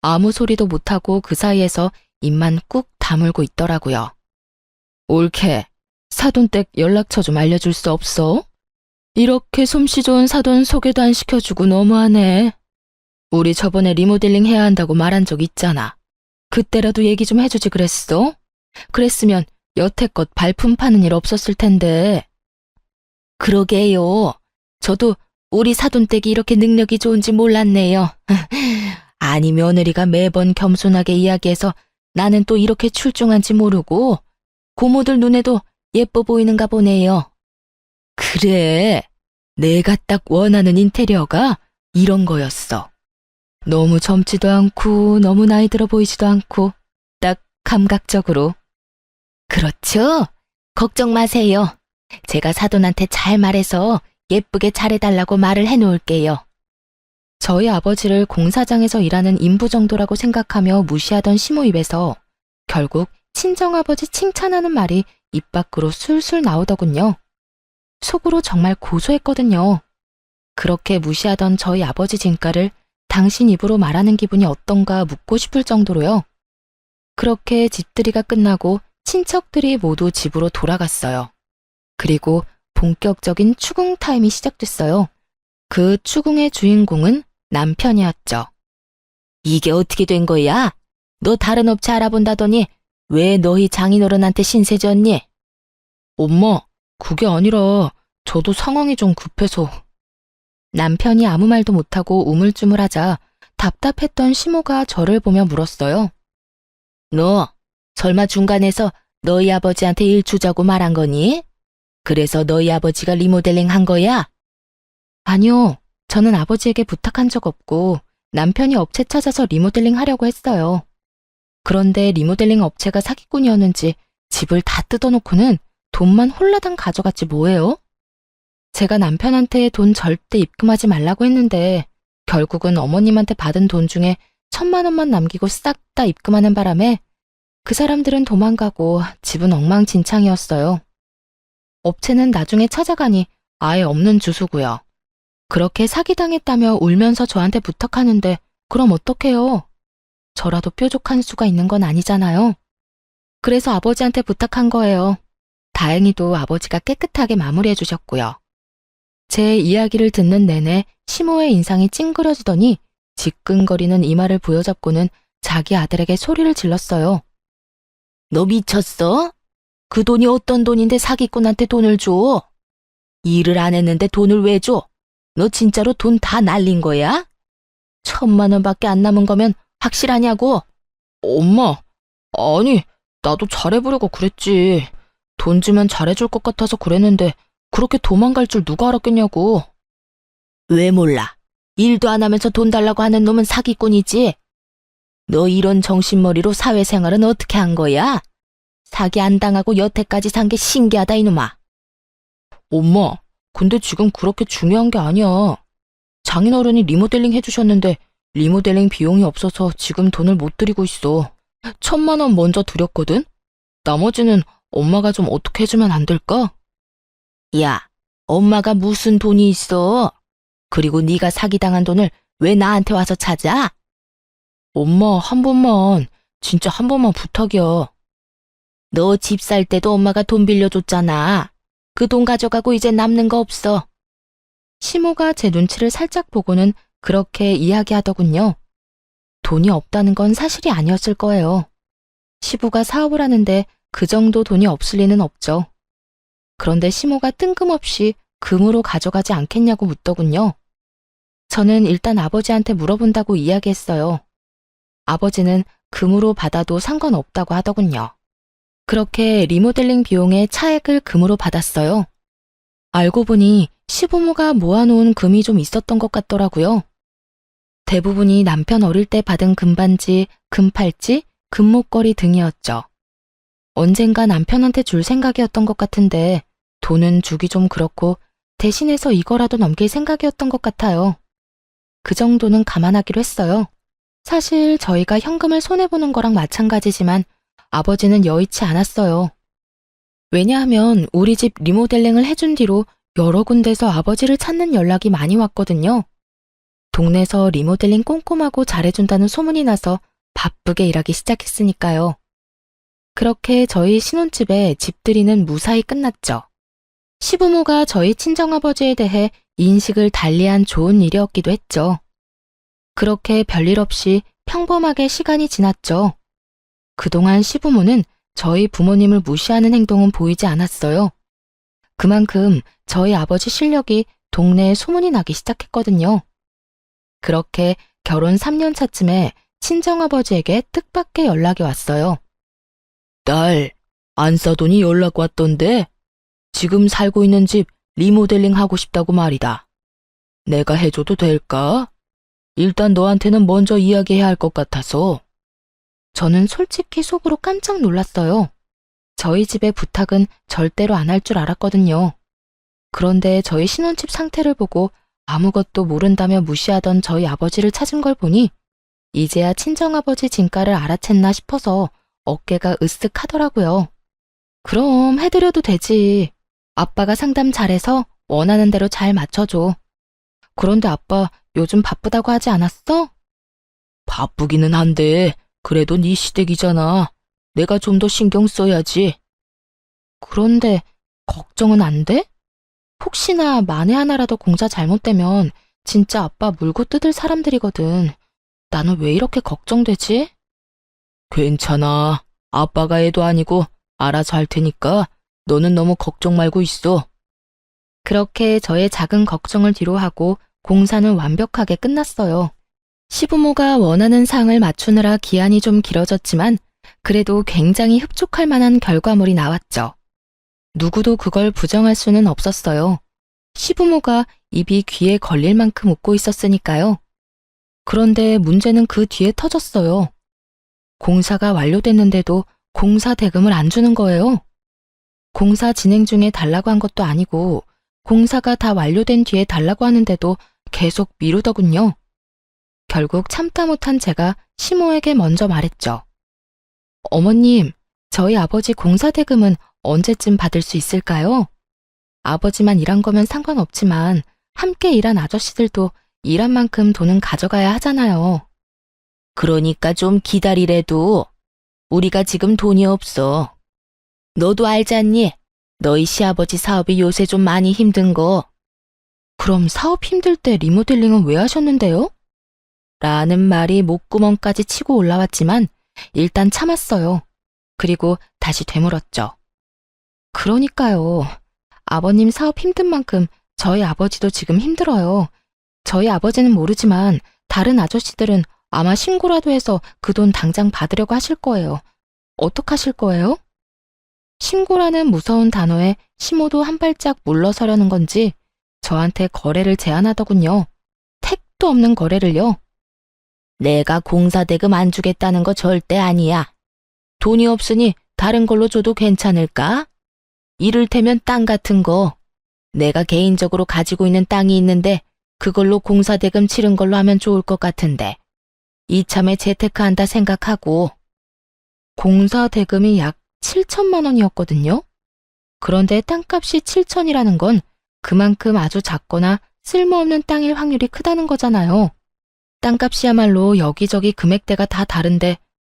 아무 소리도 못하고 그 사이에서 입만 꾹 다물고 있더라고요. 옳게, 사돈댁 연락처 좀 알려줄 수 없어? 이렇게 솜씨 좋은 사돈 소개도 안 시켜주고 너무하네. 우리 저번에 리모델링 해야 한다고 말한 적 있잖아. 그때라도 얘기 좀 해주지 그랬어? 그랬으면 여태껏 발품 파는 일 없었을 텐데. 그러게요. 저도 우리 사돈댁이 이렇게 능력이 좋은지 몰랐네요. 아니 며느리가 매번 겸손하게 이야기해서 나는 또 이렇게 출중한지 모르고 고모들 눈에도 예뻐 보이는가 보네요. 그래, 내가 딱 원하는 인테리어가 이런 거였어. 너무 젊지도 않고 너무 나이 들어 보이지도 않고 딱 감각적으로. 그렇죠? 걱정 마세요. 제가 사돈한테 잘 말해서 예쁘게 잘해달라고 말을 해놓을게요. 저희 아버지를 공사장에서 일하는 인부 정도라고 생각하며 무시하던 시모 입에서 결국 친정아버지 칭찬하는 말이 입 밖으로 술술 나오더군요. 속으로 정말 고소했거든요. 그렇게 무시하던 저희 아버지 진가를 당신 입으로 말하는 기분이 어떤가 묻고 싶을 정도로요. 그렇게 집들이가 끝나고 친척들이 모두 집으로 돌아갔어요. 그리고 본격적인 추궁 타임이 시작됐어요. 그 추궁의 주인공은 남편이었죠. 이게 어떻게 된 거야? 너 다른 업체 알아본다더니 왜 너희 장인어른한테 신세 졌니? 엄마, 그게 아니라 저도 상황이 좀 급해서. 남편이 아무 말도 못하고 우물쭈물하자 답답했던 시모가 저를 보며 물었어요. 너 설마 중간에서 너희 아버지한테 일 주자고 말한 거니? 그래서 너희 아버지가 리모델링 한 거야? 아니요. 저는 아버지에게 부탁한 적 없고 남편이 업체 찾아서 리모델링 하려고 했어요. 그런데 리모델링 업체가 사기꾼이었는지 집을 다 뜯어놓고는 돈만 홀라당 가져갔지 뭐예요? 제가 남편한테 돈 절대 입금하지 말라고 했는데 결국은 어머님한테 받은 돈 중에 1,000만 원만 남기고 싹 다 입금하는 바람에 그 사람들은 도망가고 집은 엉망진창이었어요. 업체는 나중에 찾아가니 아예 없는 주소고요. 그렇게 사기당했다며 울면서 저한테 부탁하는데 그럼 어떡해요? 저라도 뾰족한 수가 있는 건 아니잖아요. 그래서 아버지한테 부탁한 거예요. 다행히도 아버지가 깨끗하게 마무리해 주셨고요. 제 이야기를 듣는 내내 시모의 인상이 찡그려지더니 지끈거리는 이마를 부여잡고는 자기 아들에게 소리를 질렀어요. 너 미쳤어? 그 돈이 어떤 돈인데 사기꾼한테 돈을 줘? 일을 안 했는데 돈을 왜 줘? 너 진짜로 돈 다 날린 거야? 1,000만 원밖에 안 남은 거면 확실하냐고? 엄마, 아니, 나도 잘해보려고 그랬지. 돈 주면 잘해줄 것 같아서 그랬는데 그렇게 도망갈 줄 누가 알았겠냐고. 왜 몰라? 일도 안 하면서 돈 달라고 하는 놈은 사기꾼이지. 너 이런 정신머리로 사회생활은 어떻게 한 거야? 사기 안 당하고 여태까지 산 게 신기하다 이놈아. 엄마, 근데 지금 그렇게 중요한 게 아니야. 장인어른이 리모델링 해주셨는데 리모델링 비용이 없어서 지금 돈을 못 드리고 있어. 1,000만 원 먼저 드렸거든? 나머지는 엄마가 좀 어떻게 해주면 안 될까? 야, 엄마가 무슨 돈이 있어? 그리고 네가 사기당한 돈을 왜 나한테 와서 찾아? 엄마, 한 번만, 진짜 한 번만 부탁이야. 너 집 살 때도 엄마가 돈 빌려줬잖아. 그 돈 가져가고 이제 남는 거 없어. 시모가 제 눈치를 살짝 보고는 그렇게 이야기하더군요. 돈이 없다는 건 사실이 아니었을 거예요. 시부가 사업을 하는데 그 정도 돈이 없을 리는 없죠. 그런데 시모가 뜬금없이 금으로 가져가지 않겠냐고 묻더군요. 저는 일단 아버지한테 물어본다고 이야기했어요. 아버지는 금으로 받아도 상관없다고 하더군요. 그렇게 리모델링 비용의 차액을 금으로 받았어요. 알고 보니 시부모가 모아놓은 금이 좀 있었던 것 같더라고요. 대부분이 남편 어릴 때 받은 금반지, 금팔찌, 금목걸이 등이었죠. 언젠가 남편한테 줄 생각이었던 것 같은데 돈은 주기 좀 그렇고 대신해서 이거라도 넘길 생각이었던 것 같아요. 그 정도는 감안하기로 했어요. 사실 저희가 현금을 손해보는 거랑 마찬가지지만 아버지는 여의치 않았어요. 왜냐하면 우리 집 리모델링을 해준 뒤로 여러 군데서 아버지를 찾는 연락이 많이 왔거든요. 동네에서 리모델링 꼼꼼하고 잘해준다는 소문이 나서 바쁘게 일하기 시작했으니까요. 그렇게 저희 신혼집에 집들이는 무사히 끝났죠. 시부모가 저희 친정아버지에 대해 인식을 달리한 좋은 일이었기도 했죠. 그렇게 별일 없이 평범하게 시간이 지났죠. 그동안 시부모는 저희 부모님을 무시하는 행동은 보이지 않았어요. 그만큼 저희 아버지 실력이 동네에 소문이 나기 시작했거든요. 그렇게 결혼 3년 차쯤에 친정아버지에게 뜻밖의 연락이 왔어요. 딸, 안 사돈이 연락 왔던데 지금 살고 있는 집 리모델링 하고 싶다고 말이다. 내가 해줘도 될까? 일단 너한테는 먼저 이야기해야 할 것 같아서. 저는 솔직히 속으로 깜짝 놀랐어요. 저희 집의 부탁은 절대로 안 할 줄 알았거든요. 그런데 저희 신혼집 상태를 보고 아무것도 모른다며 무시하던 저희 아버지를 찾은 걸 보니 이제야 친정아버지 진가를 알아챘나 싶어서 어깨가 으쓱하더라고요. 그럼 해드려도 되지. 아빠가 상담 잘해서 원하는 대로 잘 맞춰줘. 그런데 아빠 요즘 바쁘다고 하지 않았어? 바쁘기는 한데 그래도 네 시댁이잖아. 내가 좀 더 신경 써야지. 그런데 걱정은 안 돼? 혹시나 만에 하나라도 공사 잘못되면 진짜 아빠 물고 뜯을 사람들이거든. 나는 왜 이렇게 걱정되지? 괜찮아. 아빠가 애도 아니고 알아서 할 테니까 너는 너무 걱정 말고 있어. 그렇게 저의 작은 걱정을 뒤로하고 공사는 완벽하게 끝났어요. 시부모가 원하는 상을 맞추느라 기한이 좀 길어졌지만 그래도 굉장히 흡족할 만한 결과물이 나왔죠. 누구도 그걸 부정할 수는 없었어요. 시부모가 입이 귀에 걸릴 만큼 웃고 있었으니까요. 그런데 문제는 그 뒤에 터졌어요. 공사가 완료됐는데도 공사 대금을 안 주는 거예요. 공사 진행 중에 달라고 한 것도 아니고 공사가 다 완료된 뒤에 달라고 하는데도 계속 미루더군요. 결국 참다 못한 제가 시모에게 먼저 말했죠. 어머님, 저희 아버지 공사 대금은 언제쯤 받을 수 있을까요? 아버지만 일한 거면 상관없지만 함께 일한 아저씨들도 일한 만큼 돈은 가져가야 하잖아요. 그러니까 좀 기다리래도. 우리가 지금 돈이 없어. 너도 알잖니? 너희 시아버지 사업이 요새 좀 많이 힘든 거. 그럼 사업 힘들 때 리모델링은 왜 하셨는데요? 라는 말이 목구멍까지 치고 올라왔지만 일단 참았어요. 그리고 다시 되물었죠. 그러니까요. 아버님 사업 힘든 만큼 저희 아버지도 지금 힘들어요. 저희 아버지는 모르지만 다른 아저씨들은 아마 신고라도 해서 그 돈 당장 받으려고 하실 거예요. 어떡하실 거예요? 신고라는 무서운 단어에 시모도 한 발짝 물러서려는 건지 저한테 거래를 제안하더군요. 택도 없는 거래를요. 내가 공사대금 안 주겠다는 거 절대 아니야. 돈이 없으니 다른 걸로 줘도 괜찮을까? 이를테면 땅 같은 거. 내가 개인적으로 가지고 있는 땅이 있는데 그걸로 공사대금 치른 걸로 하면 좋을 것 같은데. 이참에 재테크한다 생각하고. 공사대금이 약 7천만 원이었거든요. 그런데 땅값이 7천이라는 건 그만큼 아주 작거나 쓸모없는 땅일 확률이 크다는 거잖아요. 땅값이야말로 여기저기 금액대가 다 다른데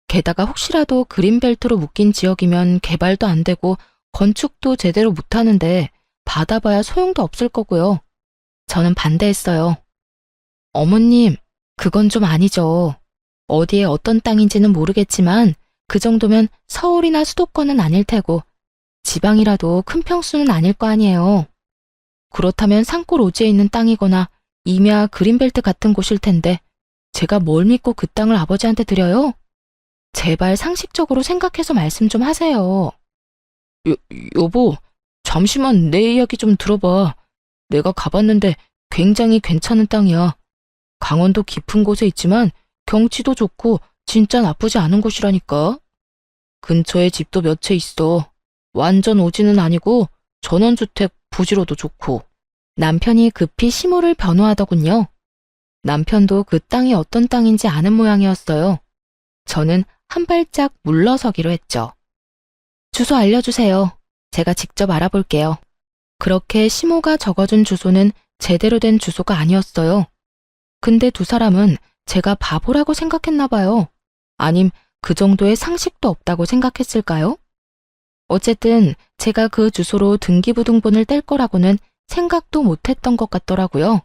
게다가 혹시라도 그린벨트로 묶인 지역이면 개발도 안 되고 건축도 제대로 못하는데 받아봐야 소용도 없을 거고요. 저는 반대했어요. 어머님, 그건 좀 아니죠. 어디에 어떤 땅인지는 모르겠지만 그 정도면 서울이나 수도권은 아닐 테고 지방이라도 큰 평수는 아닐 거 아니에요. 그렇다면 산골 오지에 있는 땅이거나 임야 그린벨트 같은 곳일 텐데 제가 뭘 믿고 그 땅을 아버지한테 드려요? 제발 상식적으로 생각해서 말씀 좀 하세요. 여보, 잠시만 내 이야기 좀 들어봐. 내가 가봤는데 굉장히 괜찮은 땅이야. 강원도 깊은 곳에 있지만 경치도 좋고 진짜 나쁘지 않은 곳이라니까. 근처에 집도 몇 채 있어. 완전 오지는 아니고 전원주택 부지로도 좋고. 남편이 급히 시모를 변호하더군요. 남편도 그 땅이 어떤 땅인지 아는 모양이었어요. 저는 한 발짝 물러서기로 했죠. 주소 알려주세요. 제가 직접 알아볼게요. 그렇게 시모가 적어준 주소는 제대로 된 주소가 아니었어요. 근데 두 사람은 제가 바보라고 생각했나 봐요. 아님 그 정도의 상식도 없다고 생각했을까요? 어쨌든 제가 그 주소로 등기부등본을 뗄 거라고는 생각도 못했던 것 같더라고요.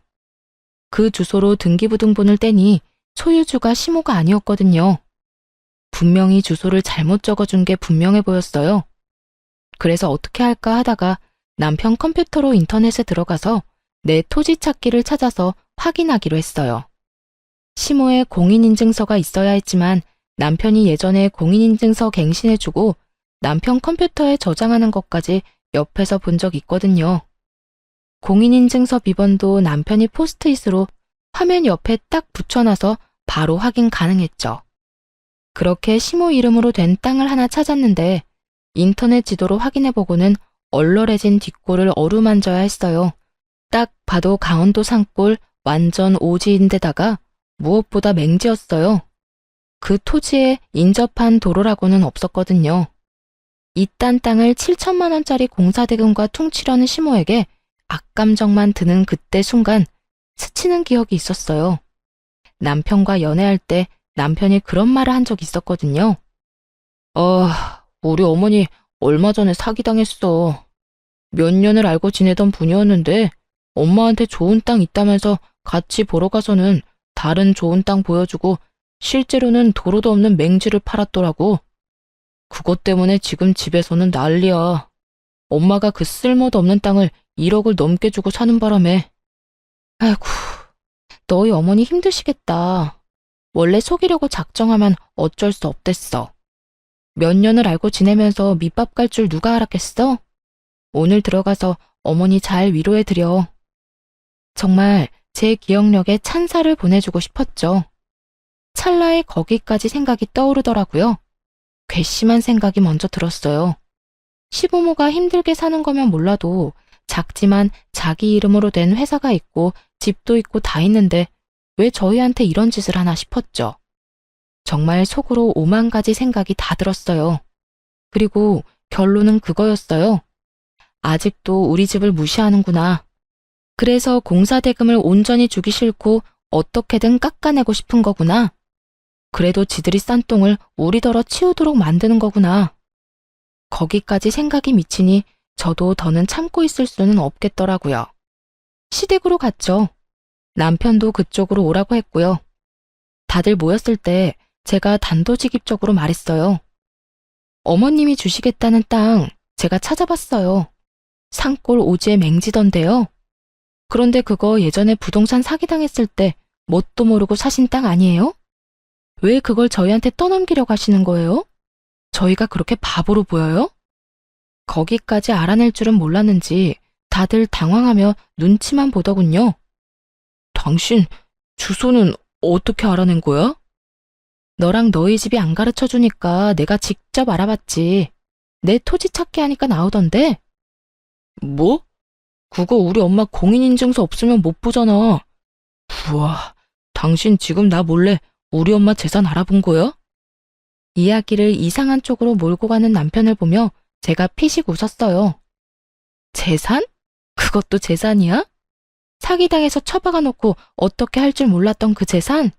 그 주소로 등기부등본을 떼니 소유주가 시모가 아니었거든요. 분명히 주소를 잘못 적어준 게 분명해 보였어요. 그래서 어떻게 할까 하다가 남편 컴퓨터로 인터넷에 들어가서 내 토지 찾기를 찾아서 확인하기로 했어요. 시모에 공인인증서가 있어야 했지만 남편이 예전에 공인인증서 갱신해주고 남편 컴퓨터에 저장하는 것까지 옆에서 본 적 있거든요. 공인인증서 비번도 남편이 포스트잇으로 화면 옆에 딱 붙여놔서 바로 확인 가능했죠. 그렇게 시모 이름으로 된 땅을 하나 찾았는데 인터넷 지도로 확인해보고는 얼얼해진 뒷골을 어루만져야 했어요. 딱 봐도 강원도 산골 완전 오지인데다가 무엇보다 맹지였어요. 그 토지에 인접한 도로라고는 없었거든요. 이딴 땅을 7천만 원짜리 공사대금과 퉁치려는 시모에게 악감정만 드는 그때 순간 스치는 기억이 있었어요. 남편과 연애할 때 남편이 그런 말을 한 적 있었거든요. 우리 어머니 얼마 전에 사기당했어. 몇 년을 알고 지내던 분이었는데 엄마한테 좋은 땅 있다면서 같이 보러 가서는 다른 좋은 땅 보여주고 실제로는 도로도 없는 맹지를 팔았더라고. 그것 때문에 지금 집에서는 난리야. 엄마가 그 쓸모도 없는 땅을 1억을 넘게 주고 사는 바람에. 아이고, 너희 어머니 힘드시겠다. 원래 속이려고 작정하면 어쩔 수 없댔어. 몇 년을 알고 지내면서 밑밥 갈 줄 누가 알았겠어? 오늘 들어가서 어머니 잘 위로해드려. 정말 제 기억력에 찬사를 보내주고 싶었죠. 찰나에 거기까지 생각이 떠오르더라고요. 괘씸한 생각이 먼저 들었어요. 시부모가 힘들게 사는 거면 몰라도 작지만 자기 이름으로 된 회사가 있고 집도 있고 다 있는데 왜 저희한테 이런 짓을 하나 싶었죠. 정말 속으로 오만 가지 생각이 다 들었어요. 그리고 결론은 그거였어요. 아직도 우리 집을 무시하는구나. 그래서 공사대금을 온전히 주기 싫고 어떻게든 깎아내고 싶은 거구나. 그래도 지들이 싼 똥을 우리더러 치우도록 만드는 거구나. 거기까지 생각이 미치니 저도 더는 참고 있을 수는 없겠더라고요. 시댁으로 갔죠. 남편도 그쪽으로 오라고 했고요. 다들 모였을 때 제가 단도직입적으로 말했어요. 어머님이 주시겠다는 땅 제가 찾아봤어요. 산골 오지에 맹지던데요. 그런데 그거 예전에 부동산 사기당했을 때 뭣도 모르고 사신 땅 아니에요? 왜 그걸 저희한테 떠넘기려고 하시는 거예요? 저희가 그렇게 바보로 보여요? 거기까지 알아낼 줄은 몰랐는지 다들 당황하며 눈치만 보더군요. 당신 주소는 어떻게 알아낸 거야? 너랑 너희 집이 안 가르쳐 주니까 내가 직접 알아봤지. 내 토지 찾기 하니까 나오던데. 뭐? 그거 우리 엄마 공인인증서 없으면 못 보잖아. 우와, 당신 지금 나 몰래 우리 엄마 재산 알아본 거야? 이야기를 이상한 쪽으로 몰고 가는 남편을 보며 제가 피식 웃었어요. 재산? 그것도 재산이야? 사기당해서 처박아 놓고 어떻게 할 줄 몰랐던 그 재산?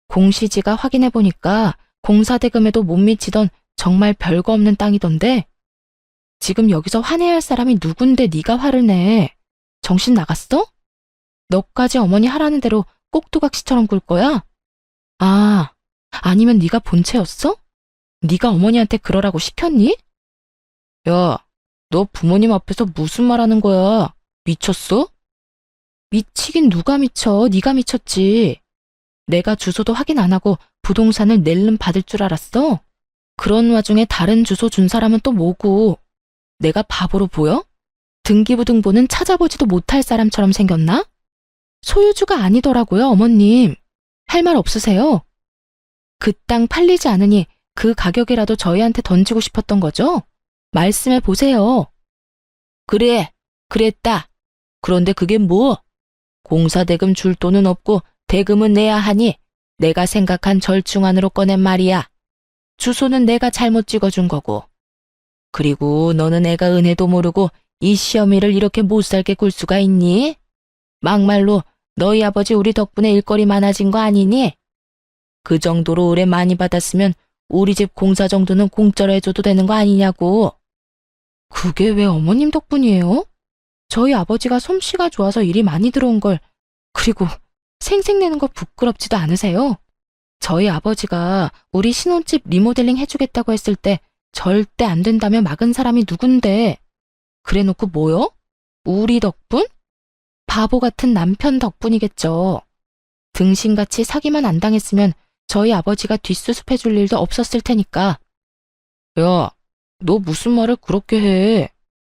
공시지가 확인해보니까 공사대금에도 못 미치던 정말 별거 없는 땅이던데. 지금 여기서 화내야 할 사람이 누군데 네가 화를 내. 정신 나갔어? 너까지 어머니 하라는 대로 꼭두각시처럼 굴 거야? 아, 아니면 네가 본체였어? 네가 어머니한테 그러라고 시켰니? 야, 너 부모님 앞에서 무슨 말 하는 거야? 미쳤어? 미치긴 누가 미쳐? 네가 미쳤지. 내가 주소도 확인 안 하고 부동산을 낼름 받을 줄 알았어? 그런 와중에 다른 주소 준 사람은 또 뭐고? 내가 바보로 보여? 등기부등본은 찾아보지도 못할 사람처럼 생겼나? 소유주가 아니더라고요, 어머님. 할 말 없으세요? 그 땅 팔리지 않으니 그 가격이라도 저희한테 던지고 싶었던 거죠? 말씀해 보세요. 그래, 그랬다. 그런데 그게 뭐? 공사대금 줄 돈은 없고 대금은 내야 하니 내가 생각한 절충안으로 꺼낸 말이야. 주소는 내가 잘못 찍어준 거고. 그리고 너는 애가 은혜도 모르고 이 시어미를 이렇게 못살게 굴 수가 있니? 막말로 너희 아버지 우리 덕분에 일거리 많아진 거 아니니? 그 정도로 의뢰 많이 받았으면 우리 집 공사 정도는 공짜로 해줘도 되는 거 아니냐고. 그게 왜 어머님 덕분이에요? 저희 아버지가 솜씨가 좋아서 일이 많이 들어온 걸, 그리고 생색내는 거 부끄럽지도 않으세요? 저희 아버지가 우리 신혼집 리모델링 해주겠다고 했을 때 절대 안 된다며 막은 사람이 누군데. 그래놓고 뭐요? 우리 덕분? 바보 같은 남편 덕분이겠죠. 등신같이 사기만 안 당했으면 저희 아버지가 뒷수습해줄 일도 없었을 테니까. 야, 너 무슨 말을 그렇게 해?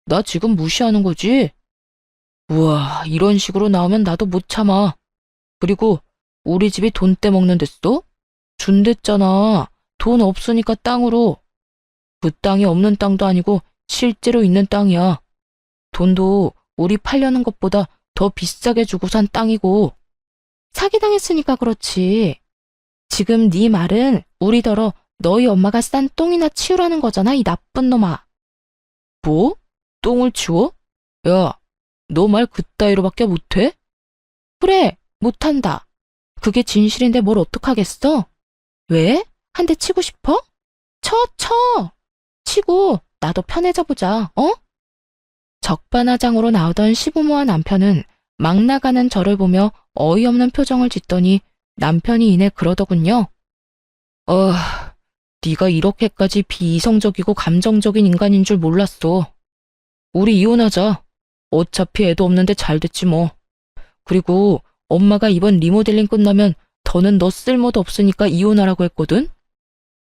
나 지금 무시하는 거지? 우와, 이런 식으로 나오면 나도 못 참아. 그리고 우리 집이 돈 떼먹는 데어? 준댔잖아. 돈 없으니까 땅으로. 그 땅이 없는 땅도 아니고 실제로 있는 땅이야. 돈도 우리 팔려는 것보다 더 비싸게 주고 산 땅이고. 사기당했으니까 그렇지. 지금 네 말은 우리더러 너희 엄마가 싼 똥이나 치우라는 거잖아, 이 나쁜 놈아. 뭐? 똥을 치워? 야, 너 말 그따위로밖에 못해? 그래, 못한다. 그게 진실인데 뭘 어떡하겠어? 왜? 한 대 치고 싶어? 쳐! 치고 나도 편해져 보자, 어? 적반하장으로 나오던 시부모와 남편은 막 나가는 저를 보며 어이없는 표정을 짓더니 남편이 이내 그러더군요. 네가 이렇게까지 비이성적이고 감정적인 인간인 줄 몰랐어. 우리 이혼하자. 어차피 애도 없는데 잘 됐지 뭐. 그리고 엄마가 이번 리모델링 끝나면 더는 너 쓸모도 없으니까 이혼하라고 했거든?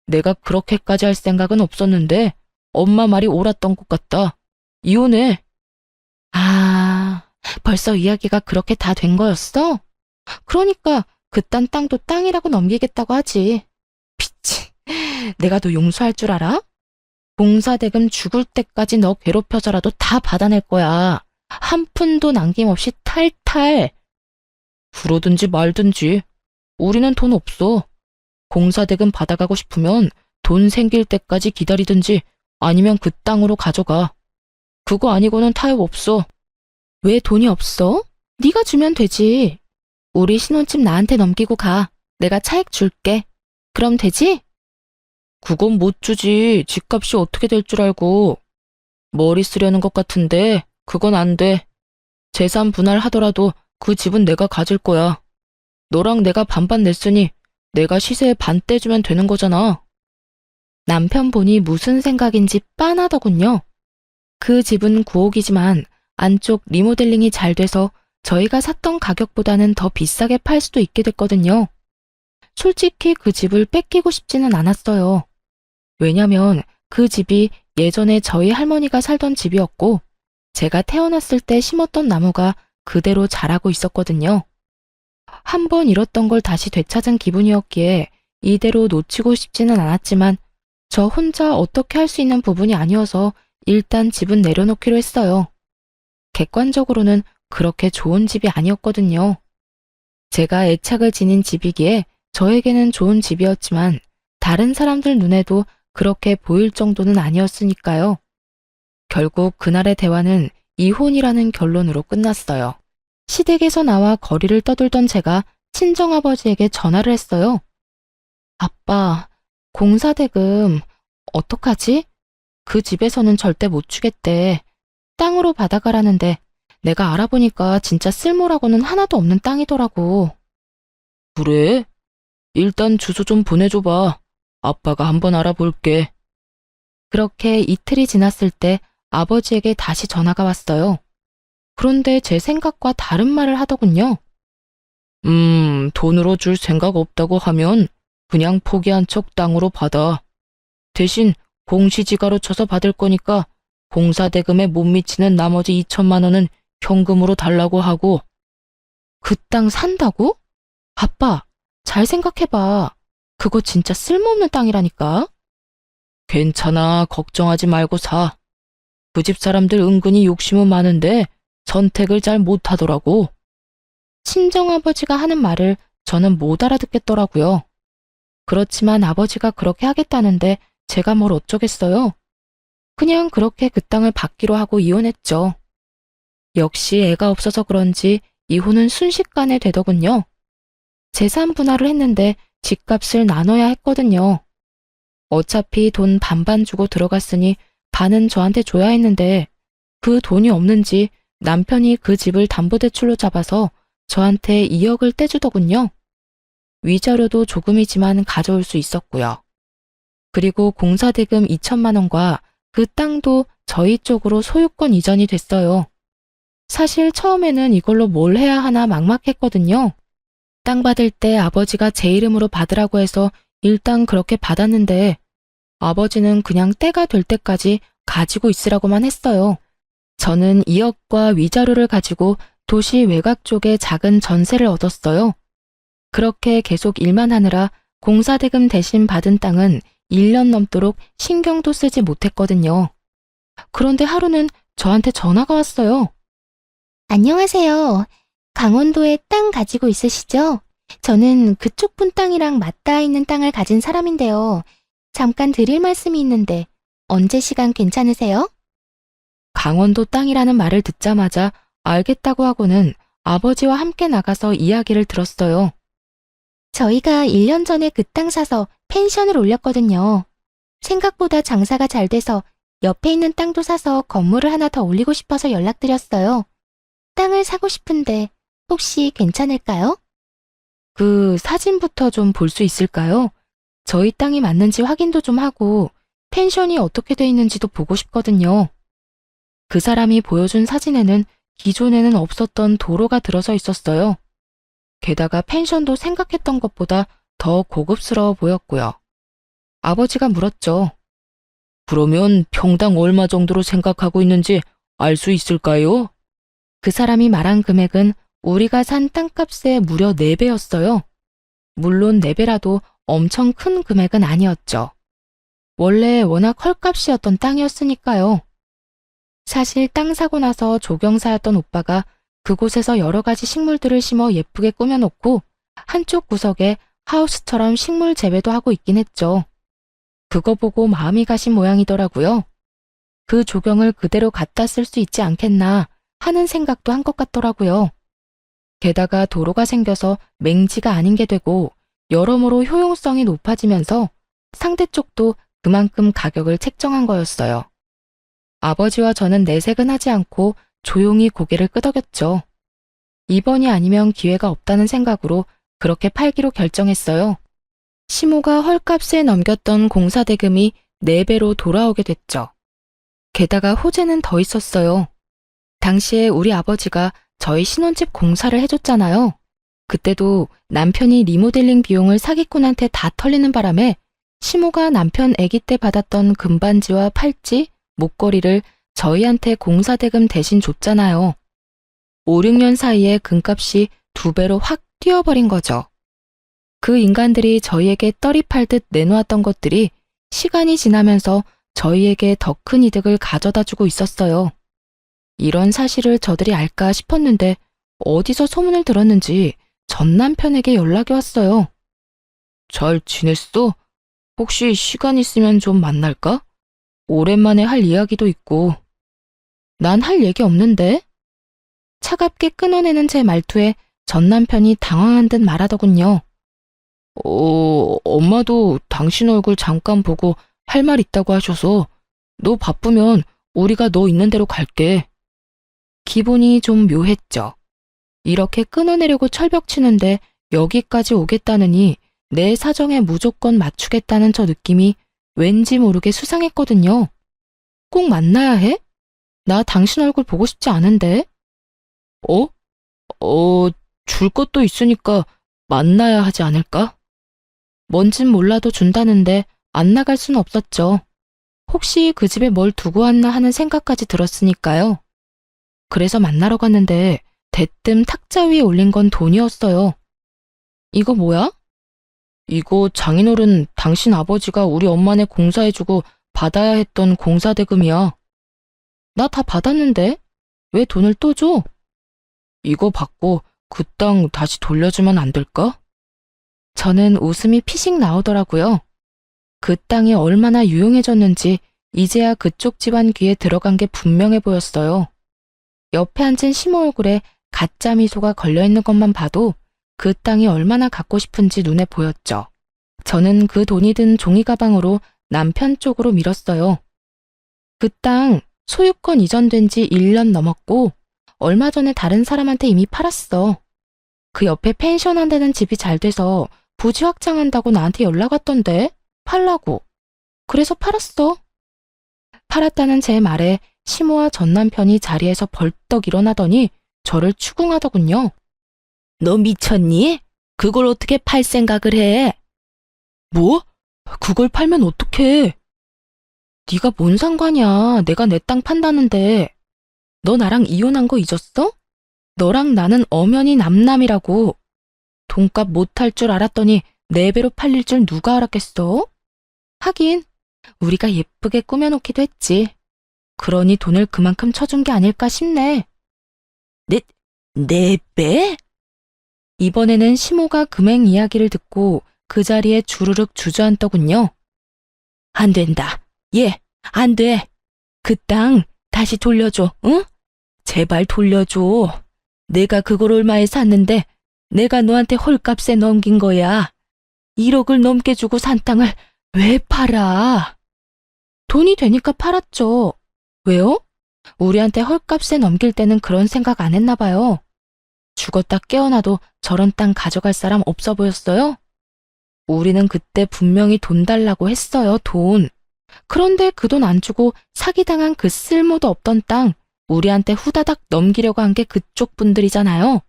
내가 그렇게까지 할 생각은 없었는데 엄마 말이 옳았던 것 같다. 이혼해. 아, 벌써 이야기가 그렇게 다 된 거였어? 그러니까 그딴 땅도 땅이라고 넘기겠다고 하지. 피치, 내가 너 용서할 줄 알아? 공사대금 죽을 때까지 너 괴롭혀서라도 다 받아낼 거야. 한 푼도 남김없이 탈탈. 그러든지 말든지. 우리는 돈 없어. 공사대금 받아가고 싶으면 돈 생길 때까지 기다리든지 아니면 그 땅으로 가져가. 그거 아니고는 타협 없어. 왜 돈이 없어? 네가 주면 되지. 우리 신혼집 나한테 넘기고 가. 내가 차액 줄게. 그럼 되지? 그건 못 주지. 집값이 어떻게 될 줄 알고. 머리 쓰려는 것 같은데 그건 안 돼. 재산 분할하더라도 그 집은 내가 가질 거야. 너랑 내가 반반 냈으니 내가 시세에 반 떼주면 되는 거잖아. 남편분이 무슨 생각인지 빤하더군요. 그 집은 9억이지만 안쪽 리모델링이 잘 돼서 저희가 샀던 가격보다는 더 비싸게 팔 수도 있게 됐거든요. 솔직히 그 집을 뺏기고 싶지는 않았어요. 왜냐면 그 집이 예전에 저희 할머니가 살던 집이었고 제가 태어났을 때 심었던 나무가 그대로 자라고 있었거든요. 한 번 잃었던 걸 다시 되찾은 기분이었기에 이대로 놓치고 싶지는 않았지만 저 혼자 어떻게 할 수 있는 부분이 아니어서 일단 집은 내려놓기로 했어요. 객관적으로는 그렇게 좋은 집이 아니었거든요. 제가 애착을 지닌 집이기에 저에게는 좋은 집이었지만 다른 사람들 눈에도 그렇게 보일 정도는 아니었으니까요. 결국 그날의 대화는 이혼이라는 결론으로 끝났어요. 시댁에서 나와 거리를 떠돌던 제가 친정아버지에게 전화를 했어요. 아빠, 공사대금 어떡하지? 그 집에서는 절대 못 주겠대. 땅으로 받아가라는데 내가 알아보니까 진짜 쓸모라고는 하나도 없는 땅이더라고. 그래? 일단 주소 좀 보내줘봐. 아빠가 한번 알아볼게. 그렇게 이틀이 지났을 때 아버지에게 다시 전화가 왔어요. 그런데 제 생각과 다른 말을 하더군요. 돈으로 줄 생각 없다고 하면 그냥 포기한 척 땅으로 받아. 대신 공시지가로 쳐서 받을 거니까 공사대금에 못 미치는 나머지 2천만 원은 현금으로 달라고 하고. 그 땅 산다고? 아빠, 잘 생각해봐. 그거 진짜 쓸모없는 땅이라니까. 괜찮아, 걱정하지 말고 사. 그 집 사람들 은근히 욕심은 많은데 선택을 잘 못하더라고. 친정아버지가 하는 말을 저는 못 알아듣겠더라고요. 그렇지만 아버지가 그렇게 하겠다는데 제가 뭘 어쩌겠어요. 그냥 그렇게 그 땅을 받기로 하고 이혼했죠. 역시 애가 없어서 그런지 이혼은 순식간에 되더군요. 재산 분할을 했는데 집값을 나눠야 했거든요. 어차피 돈 반반 주고 들어갔으니 반은 저한테 줘야 했는데 그 돈이 없는지 남편이 그 집을 담보대출로 잡아서 저한테 2억을 떼주더군요. 위자료도 조금이지만 가져올 수 있었고요. 그리고 공사대금 2천만 원과 그 땅도 저희 쪽으로 소유권 이전이 됐어요. 사실 처음에는 이걸로 뭘 해야 하나 막막했거든요. 땅 받을 때 아버지가 제 이름으로 받으라고 해서 일단 그렇게 받았는데 아버지는 그냥 때가 될 때까지 가지고 있으라고만 했어요. 저는 2억과 위자료를 가지고 도시 외곽 쪽에 작은 전세를 얻었어요. 그렇게 계속 일만 하느라 공사대금 대신 받은 땅은 1년 넘도록 신경도 쓰지 못했거든요. 그런데 하루는 저한테 전화가 왔어요. 안녕하세요. 강원도에 땅 가지고 있으시죠? 저는 그쪽 분 땅이랑 맞닿아 있는 땅을 가진 사람인데요. 잠깐 드릴 말씀이 있는데 언제 시간 괜찮으세요? 강원도 땅이라는 말을 듣자마자 알겠다고 하고는 아버지와 함께 나가서 이야기를 들었어요. 저희가 1년 전에 그 땅 사서 펜션을 올렸거든요. 생각보다 장사가 잘 돼서 옆에 있는 땅도 사서 건물을 하나 더 올리고 싶어서 연락드렸어요. 땅을 사고 싶은데 혹시 괜찮을까요? 그 사진부터 좀 볼 수 있을까요? 저희 땅이 맞는지 확인도 좀 하고 펜션이 어떻게 돼 있는지도 보고 싶거든요. 그 사람이 보여준 사진에는 기존에는 없었던 도로가 들어서 있었어요. 게다가 펜션도 생각했던 것보다 더 고급스러워 보였고요. 아버지가 물었죠. 그러면 평당 얼마 정도로 생각하고 있는지 알 수 있을까요? 그 사람이 말한 금액은 우리가 산 땅값의 무려 4배였어요. 물론 4배라도 엄청 큰 금액은 아니었죠. 원래 워낙 헐값이었던 땅이었으니까요. 사실 땅 사고 나서 조경사였던 오빠가 그곳에서 여러 가지 식물들을 심어 예쁘게 꾸며놓고 한쪽 구석에 하우스처럼 식물 재배도 하고 있긴 했죠. 그거 보고 마음이 가신 모양이더라고요. 그 조경을 그대로 갖다 쓸 수 있지 않겠나 하는 생각도 한 것 같더라고요. 게다가 도로가 생겨서 맹지가 아닌 게 되고 여러모로 효용성이 높아지면서 상대 쪽도 그만큼 가격을 책정한 거였어요. 아버지와 저는 내색은 하지 않고 조용히 고개를 끄덕였죠. 이번이 아니면 기회가 없다는 생각으로 그렇게 팔기로 결정했어요. 시모가 헐값에 넘겼던 공사대금이 4배로 돌아오게 됐죠. 게다가 호재는 더 있었어요. 당시에 우리 아버지가 저희 신혼집 공사를 해줬잖아요. 그때도 남편이 리모델링 비용을 사기꾼한테 다 털리는 바람에 시모가 남편 아기 때 받았던 금반지와 팔찌, 목걸이를 저희한테 공사대금 대신 줬잖아요. 5, 6년 사이에 금값이 2배로 확 뛰어버린 거죠. 그 인간들이 저희에게 떨이 팔듯 내놓았던 것들이 시간이 지나면서 저희에게 더 큰 이득을 가져다 주고 있었어요. 이런 사실을 저들이 알까 싶었는데 어디서 소문을 들었는지 전 남편에게 연락이 왔어요. 잘 지냈어? 혹시 시간 있으면 좀 만날까? 오랜만에 할 이야기도 있고. 난 할 얘기 없는데? 차갑게 끊어내는 제 말투에 전 남편이 당황한 듯 말하더군요. 엄마도 당신 얼굴 잠깐 보고 할 말 있다고 하셔서 너 바쁘면 우리가 너 있는 대로 갈게. 기분이 좀 묘했죠. 이렇게 끊어내려고 철벽치는데 여기까지 오겠다느니 내 사정에 무조건 맞추겠다는 저 느낌이 왠지 모르게 수상했거든요. 꼭 만나야 해? 나 당신 얼굴 보고 싶지 않은데? 줄 것도 있으니까 만나야 하지 않을까? 뭔진 몰라도 준다는데 안 나갈 순 없었죠. 혹시 그 집에 뭘 두고 왔나 하는 생각까지 들었으니까요. 그래서 만나러 갔는데 대뜸 탁자 위에 올린 건 돈이었어요. 이거 뭐야? 이거 장인어른 당신 아버지가 우리 엄마네 공사해주고 받아야 했던 공사대금이야. 나 다 받았는데 왜 돈을 또 줘? 이거 받고 그 땅 다시 돌려주면 안 될까? 저는 웃음이 피식 나오더라고요. 그 땅이 얼마나 유용해졌는지 이제야 그쪽 집안 귀에 들어간 게 분명해 보였어요. 옆에 앉은 시모 얼굴에 가짜 미소가 걸려있는 것만 봐도 그 땅이 얼마나 갖고 싶은지 눈에 보였죠. 저는 그 돈이 든 종이 가방으로 남편 쪽으로 밀었어요. 그 땅 소유권 이전된 지 1년 넘었고 얼마 전에 다른 사람한테 이미 팔았어. 그 옆에 펜션 한다는 집이 잘 돼서 부지 확장한다고 나한테 연락 왔던데 팔라고. 그래서 팔았어. 팔았다는 제 말에 시모와 전 남편이 자리에서 벌떡 일어나더니 저를 추궁하더군요. 너 미쳤니? 그걸 어떻게 팔 생각을 해? 뭐? 그걸 팔면 어떡해? 네가 뭔 상관이야. 내가 내 땅 판다는데. 너 나랑 이혼한 거 잊었어? 너랑 나는 엄연히 남남이라고. 돈값 못할 줄 알았더니 4배로 팔릴 줄 누가 알았겠어? 하긴 우리가 예쁘게 꾸며놓기도 했지. 그러니 돈을 그만큼 쳐준 게 아닐까 싶네. 4배? 이번에는 시모가 금액 이야기를 듣고 그 자리에 주르륵 주저앉더군요. 안 된다. 안 돼. 그 땅 다시 돌려줘, 응? 제발 돌려줘. 내가 그걸 얼마에 샀는데 내가 너한테 헐값에 넘긴 거야. 1억을 넘게 주고 산 땅을 왜 팔아? 돈이 되니까 팔았죠. 왜요? 우리한테 헐값에 넘길 때는 그런 생각 안 했나 봐요. 죽었다 깨어나도 저런 땅 가져갈 사람 없어 보였어요? 우리는 그때 분명히 돈 달라고 했어요, 돈. 그런데 그 돈 안 주고 사기당한 그 쓸모도 없던 땅 우리한테 후다닥 넘기려고 한 게 그쪽 분들이잖아요.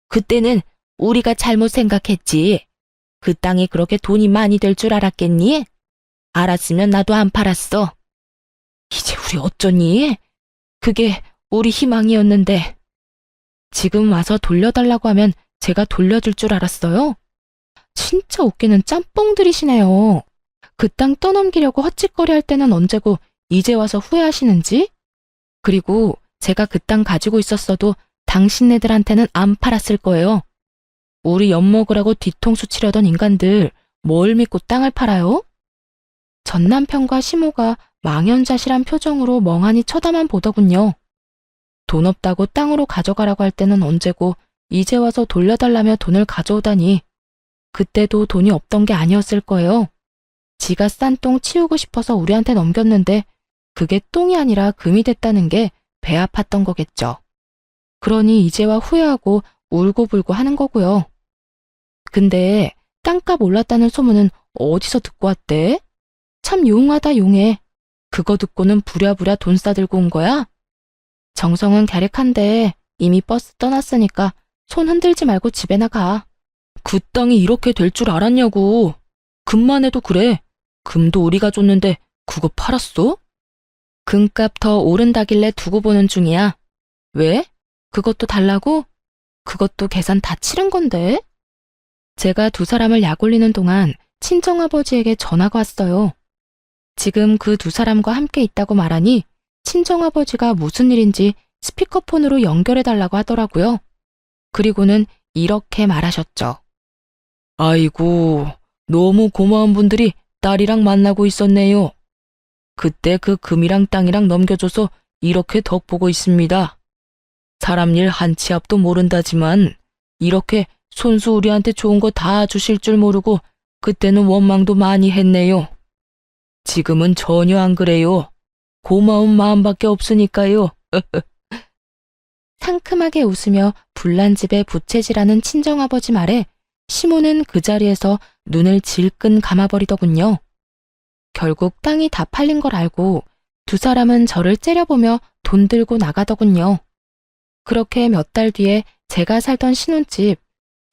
그때는 우리가 잘못 생각했지. 그 땅이 그렇게 돈이 많이 될 줄 알았겠니? 알았으면 나도 안 팔았어. 이제 우리 어쩌니? 그게 우리 희망이었는데. 지금 와서 돌려달라고 하면 제가 돌려줄 줄 알았어요? 진짜 웃기는 짬뽕들이시네요. 그 땅 떠넘기려고 헛짓거리 할 때는 언제고 이제 와서 후회하시는지? 그리고 제가 그 땅 가지고 있었어도 당신네들한테는 안 팔았을 거예요. 우리 엿먹으라고 뒤통수 치려던 인간들 뭘 믿고 땅을 팔아요? 전 남편과 시모가 망연자실한 표정으로 멍하니 쳐다만 보더군요. 돈 없다고 땅으로 가져가라고 할 때는 언제고 이제 와서 돌려달라며 돈을 가져오다니. 그때도 돈이 없던 게 아니었을 거예요. 지가 싼 똥 치우고 싶어서 우리한테 넘겼는데 그게 똥이 아니라 금이 됐다는 게 배 아팠던 거겠죠. 그러니 이제와 후회하고 울고불고 하는 거고요. 근데 땅값 올랐다는 소문은 어디서 듣고 왔대? 참 용하다 용해. 그거 듣고는 부랴부랴 돈 싸들고 온 거야? 정성은 갸륵한데 이미 버스 떠났으니까 손 흔들지 말고 집에 나가. 그 땅이 이렇게 될 줄 알았냐고. 금만 해도 그래. 금도 우리가 줬는데 그거 팔았어? 금값 더 오른다길래 두고 보는 중이야. 왜? 그것도 달라고? 그것도 계산 다 치른 건데? 제가 두 사람을 약올리는 동안 친정아버지에게 전화가 왔어요. 지금 그 두 사람과 함께 있다고 말하니 친정아버지가 무슨 일인지 스피커폰으로 연결해달라고 하더라고요. 그리고는 이렇게 말하셨죠. 아이고, 너무 고마운 분들이 딸이랑 만나고 있었네요. 그때 그 금이랑 땅이랑 넘겨줘서 이렇게 덕 보고 있습니다. 사람 일 한 치 앞도 모른다지만 이렇게 손수 우리한테 좋은 거 다 주실 줄 모르고 그때는 원망도 많이 했네요. 지금은 전혀 안 그래요. 고마운 마음밖에 없으니까요. 상큼하게 웃으며 불난집에 부채질하는 친정아버지 말에 시모는 그 자리에서 눈을 질끈 감아버리더군요. 결국 땅이 다 팔린 걸 알고 두 사람은 저를 째려보며 돈 들고 나가더군요. 그렇게 몇 달 뒤에 제가 살던 신혼집,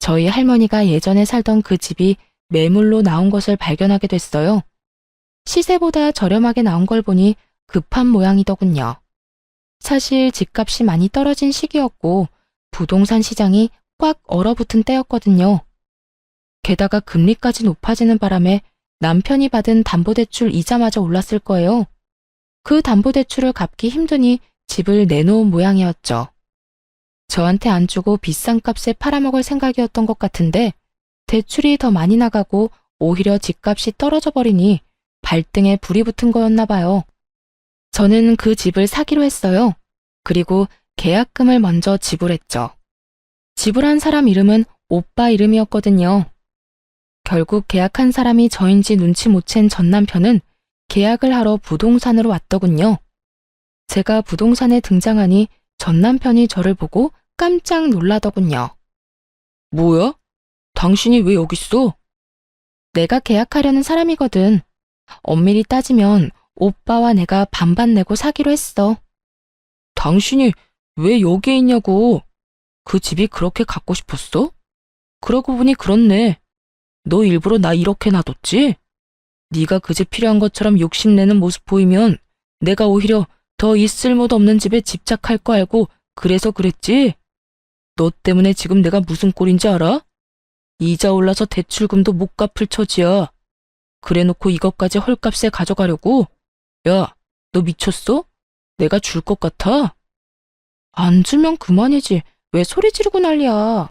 저희 할머니가 예전에 살던 그 집이 매물로 나온 것을 발견하게 됐어요. 시세보다 저렴하게 나온 걸 보니 급한 모양이더군요. 사실 집값이 많이 떨어진 시기였고 부동산 시장이 꽉 얼어붙은 때였거든요. 게다가 금리까지 높아지는 바람에 남편이 받은 담보대출 이자마저 올랐을 거예요. 그 담보대출을 갚기 힘드니 집을 내놓은 모양이었죠. 저한테 안 주고 비싼 값에 팔아먹을 생각이었던 것 같은데 대출이 더 많이 나가고 오히려 집값이 떨어져 버리니 발등에 불이 붙은 거였나 봐요. 저는 그 집을 사기로 했어요. 그리고 계약금을 먼저 지불했죠. 지불한 사람 이름은 오빠 이름이었거든요. 결국 계약한 사람이 저인지 눈치 못 챈 전 남편은 계약을 하러 부동산으로 왔더군요. 제가 부동산에 등장하니 전 남편이 저를 보고 깜짝 놀라더군요. 뭐야? 당신이 왜 여기 있어? 내가 계약하려는 사람이거든. 엄밀히 따지면 오빠와 내가 반반 내고 사기로 했어. 당신이 왜 여기에 있냐고. 그 집이 그렇게 갖고 싶었어? 그러고 보니 그렇네. 너 일부러 나 이렇게 놔뒀지? 네가 그 집 필요한 것처럼 욕심내는 모습 보이면 내가 오히려 더 이 쓸모도 없는 집에 집착할 거 알고 그래서 그랬지? 너 때문에 지금 내가 무슨 꼴인지 알아? 이자 올라서 대출금도 못 갚을 처지야. 그래놓고 이것까지 헐값에 가져가려고? 야, 너 미쳤어? 내가 줄 것 같아? 안 주면 그만이지. 왜 소리 지르고 난리야.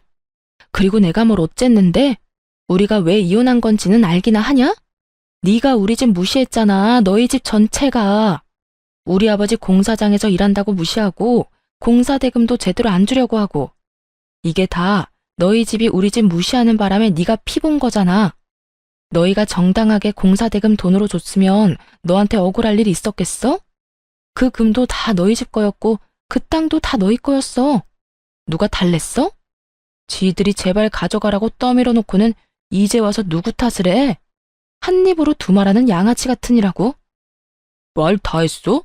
그리고 내가 뭘 어쨌는데? 우리가 왜 이혼한 건지는 알기나 하냐? 네가 우리 집 무시했잖아. 너희 집 전체가. 우리 아버지 공사장에서 일한다고 무시하고 공사 대금도 제대로 안 주려고 하고. 이게 다 너희 집이 우리 집 무시하는 바람에 네가 피본 거잖아. 너희가 정당하게 공사 대금 돈으로 줬으면 너한테 억울할 일 있었겠어? 그 금도 다 너희 집 거였고 그 땅도 다 너희 거였어. 누가 달랬어? 지들이 제발 가져가라고 떠밀어 놓고는 이제 와서 누구 탓을 해? 한 입으로 두 말하는 양아치 같으니라고. 말 다 했어?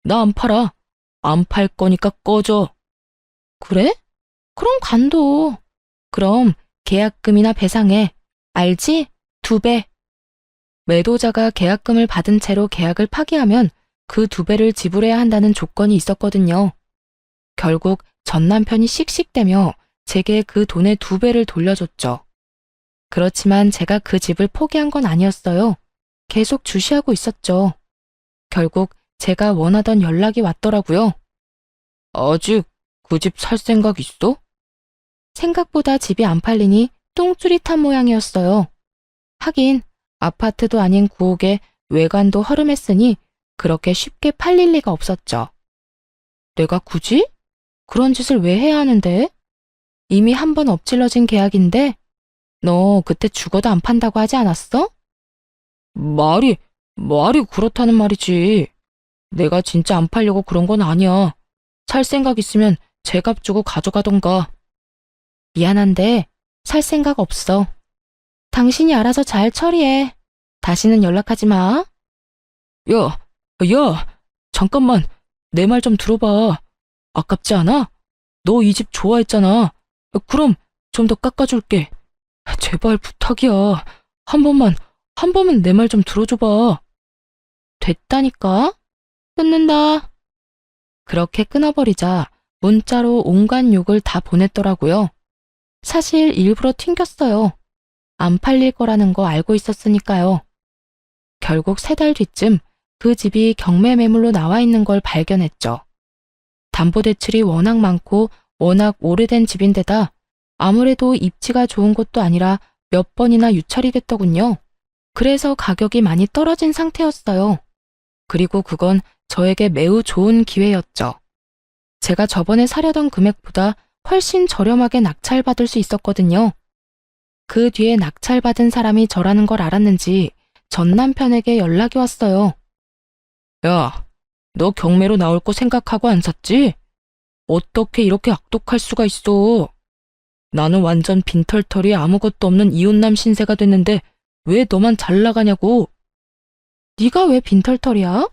나 안 팔아. 안 팔 거니까 꺼져. 그래? 그럼 관둬. 그럼 계약금이나 배상해. 알지? 2배. 매도자가 계약금을 받은 채로 계약을 파기하면 그 2배를 지불해야 한다는 조건이 있었거든요. 결국 전 남편이 씩씩대며 제게 그 돈의 2배를 돌려줬죠. 그렇지만 제가 그 집을 포기한 건 아니었어요. 계속 주시하고 있었죠. 결국 제가 원하던 연락이 왔더라고요. 아직 그 집 살 생각 있어? 생각보다 집이 안 팔리니 똥줄이 탄 모양이었어요. 하긴 아파트도 아닌 구옥에 외관도 허름했으니 그렇게 쉽게 팔릴 리가 없었죠. 내가 굳이? 그런 짓을 왜 해야 하는데? 이미 한 번 엎질러진 계약인데 너 그때 죽어도 안 판다고 하지 않았어? 말이 그렇다는 말이지. 내가 진짜 안 팔려고 그런 건 아니야. 살 생각 있으면 제값 주고 가져가던가. 미안한데 살 생각 없어. 당신이 알아서 잘 처리해. 다시는 연락하지 마. 야, 잠깐만. 내 말 좀 들어봐. 아깝지 않아? 너 이 집 좋아했잖아. 그럼 좀 더 깎아줄게. 제발 부탁이야. 한 번만 내 말 좀 들어줘봐. 됐다니까. 끊는다. 그렇게 끊어버리자 문자로 온갖 욕을 다 보냈더라고요. 사실 일부러 튕겼어요. 안 팔릴 거라는 거 알고 있었으니까요. 결국 3달 뒤쯤 그 집이 경매 매물로 나와 있는 걸 발견했죠. 담보대출이 워낙 많고 워낙 오래된 집인데다 아무래도 입지가 좋은 곳도 아니라 몇 번이나 유찰이 됐더군요. 그래서 가격이 많이 떨어진 상태였어요. 그리고 그건 저에게 매우 좋은 기회였죠. 제가 저번에 사려던 금액보다 훨씬 저렴하게 낙찰받을 수 있었거든요. 그 뒤에 낙찰받은 사람이 저라는 걸 알았는지 전 남편에게 연락이 왔어요. 야, 너 경매로 나올 거 생각하고 안 샀지? 어떻게 이렇게 악독할 수가 있어? 나는 완전 빈털털이 아무것도 없는 이혼남 신세가 됐는데 왜 너만 잘 나가냐고. 네가 왜 빈털털이야?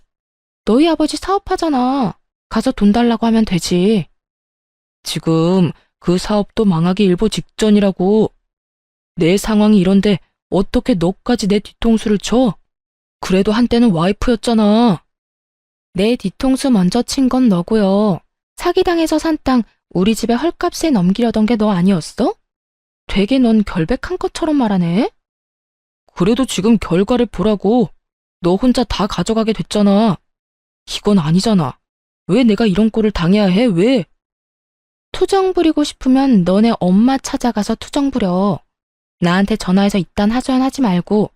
너희 아버지 사업하잖아. 가서 돈 달라고 하면 되지. 지금 그 사업도 망하기 일보 직전이라고. 내 상황이 이런데 어떻게 너까지 내 뒤통수를 쳐? 그래도 한때는 와이프였잖아. 내 뒤통수 먼저 친 건 너고요. 사기당해서 산 땅 우리 집에 헐값에 넘기려던 게 너 아니었어? 되게 넌 결백한 것처럼 말하네. 그래도 지금 결과를 보라고. 너 혼자 다 가져가게 됐잖아. 이건 아니잖아. 왜 내가 이런 꼴을 당해야 해? 왜? 투정 부리고 싶으면 너네 엄마 찾아가서 투정 부려. 나한테 전화해서 이딴 하소연하지 말고.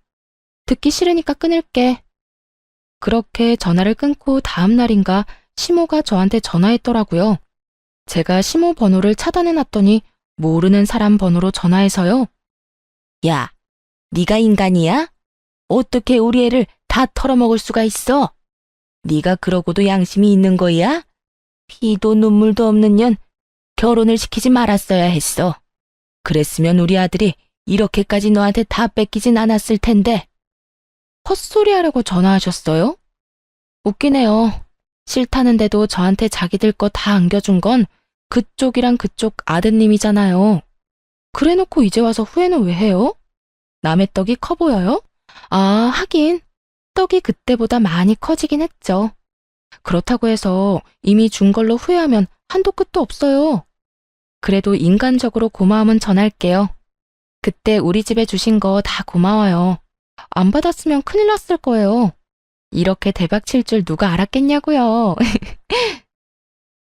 듣기 싫으니까 끊을게. 그렇게 전화를 끊고 다음 날인가 시모가 저한테 전화했더라고요. 제가 시모 번호를 차단해놨더니 모르는 사람 번호로 전화해서요. 야, 네가 인간이야? 어떻게 우리 애를 다 털어먹을 수가 있어? 네가 그러고도 양심이 있는 거야? 피도 눈물도 없는 년 결혼을 시키지 말았어야 했어. 그랬으면 우리 아들이 이렇게까지 너한테 다 뺏기진 않았을 텐데. 헛소리하려고 전화하셨어요? 웃기네요. 싫다는데도 저한테 자기들 거 다 안겨준 건 그쪽이랑 그쪽 아드님이잖아요. 그래놓고 이제 와서 후회는 왜 해요? 남의 떡이 커 보여요? 아, 하긴 떡이 그때보다 많이 커지긴 했죠. 그렇다고 해서 이미 준 걸로 후회하면 한도 끝도 없어요. 그래도 인간적으로 고마움은 전할게요. 그때 우리 집에 주신 거 다 고마워요. 안 받았으면 큰일 났을 거예요. 이렇게 대박 칠 줄 누가 알았겠냐고요.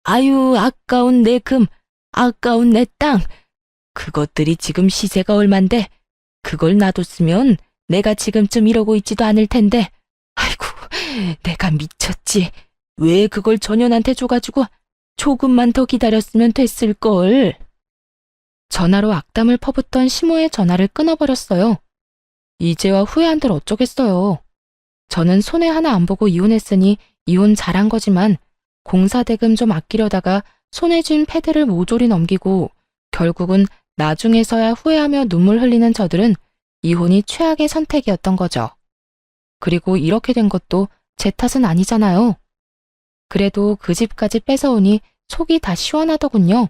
아유, 아까운 내 금, 아까운 내 땅. 그것들이 지금 시세가 얼만데 그걸 놔뒀으면 내가 지금쯤 이러고 있지도 않을 텐데. 아이고, 내가 미쳤지. 왜 그걸 전현한테 줘가지고 조금만 더 기다렸으면 됐을걸. 전화로 악담을 퍼붓던 시모의 전화를 끊어버렸어요. 이제와 후회한들 어쩌겠어요. 저는 손해 하나 안 보고 이혼했으니 이혼 잘한 거지만 공사대금 좀 아끼려다가 손에 쥔 패드를 모조리 넘기고 결국은 나중에서야 후회하며 눈물 흘리는 저들은 이혼이 최악의 선택이었던 거죠. 그리고 이렇게 된 것도 제 탓은 아니잖아요. 그래도 그 집까지 뺏어오니 속이 다 시원하더군요.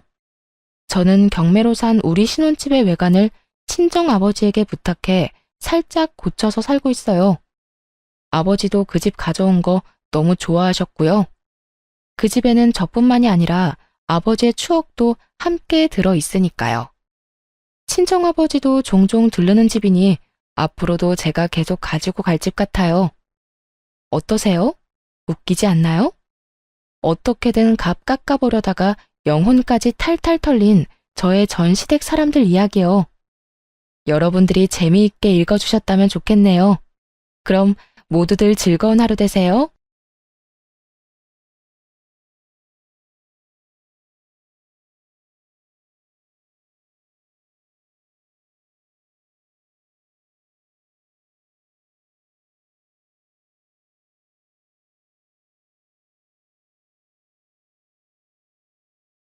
저는 경매로 산 우리 신혼집의 외관을 친정아버지에게 부탁해 살짝 고쳐서 살고 있어요. 아버지도 그 집 가져온 거 너무 좋아하셨고요. 그 집에는 저뿐만이 아니라 아버지의 추억도 함께 들어 있으니까요. 친정아버지도 종종 들르는 집이니 앞으로도 제가 계속 가지고 갈 집 같아요. 어떠세요? 웃기지 않나요? 어떻게든 값 깎아보려다가 영혼까지 탈탈 털린 저의 전 시댁 사람들 이야기요. 여러분들이 재미있게 읽어주셨다면 좋겠네요. 그럼 모두들 즐거운 하루 되세요.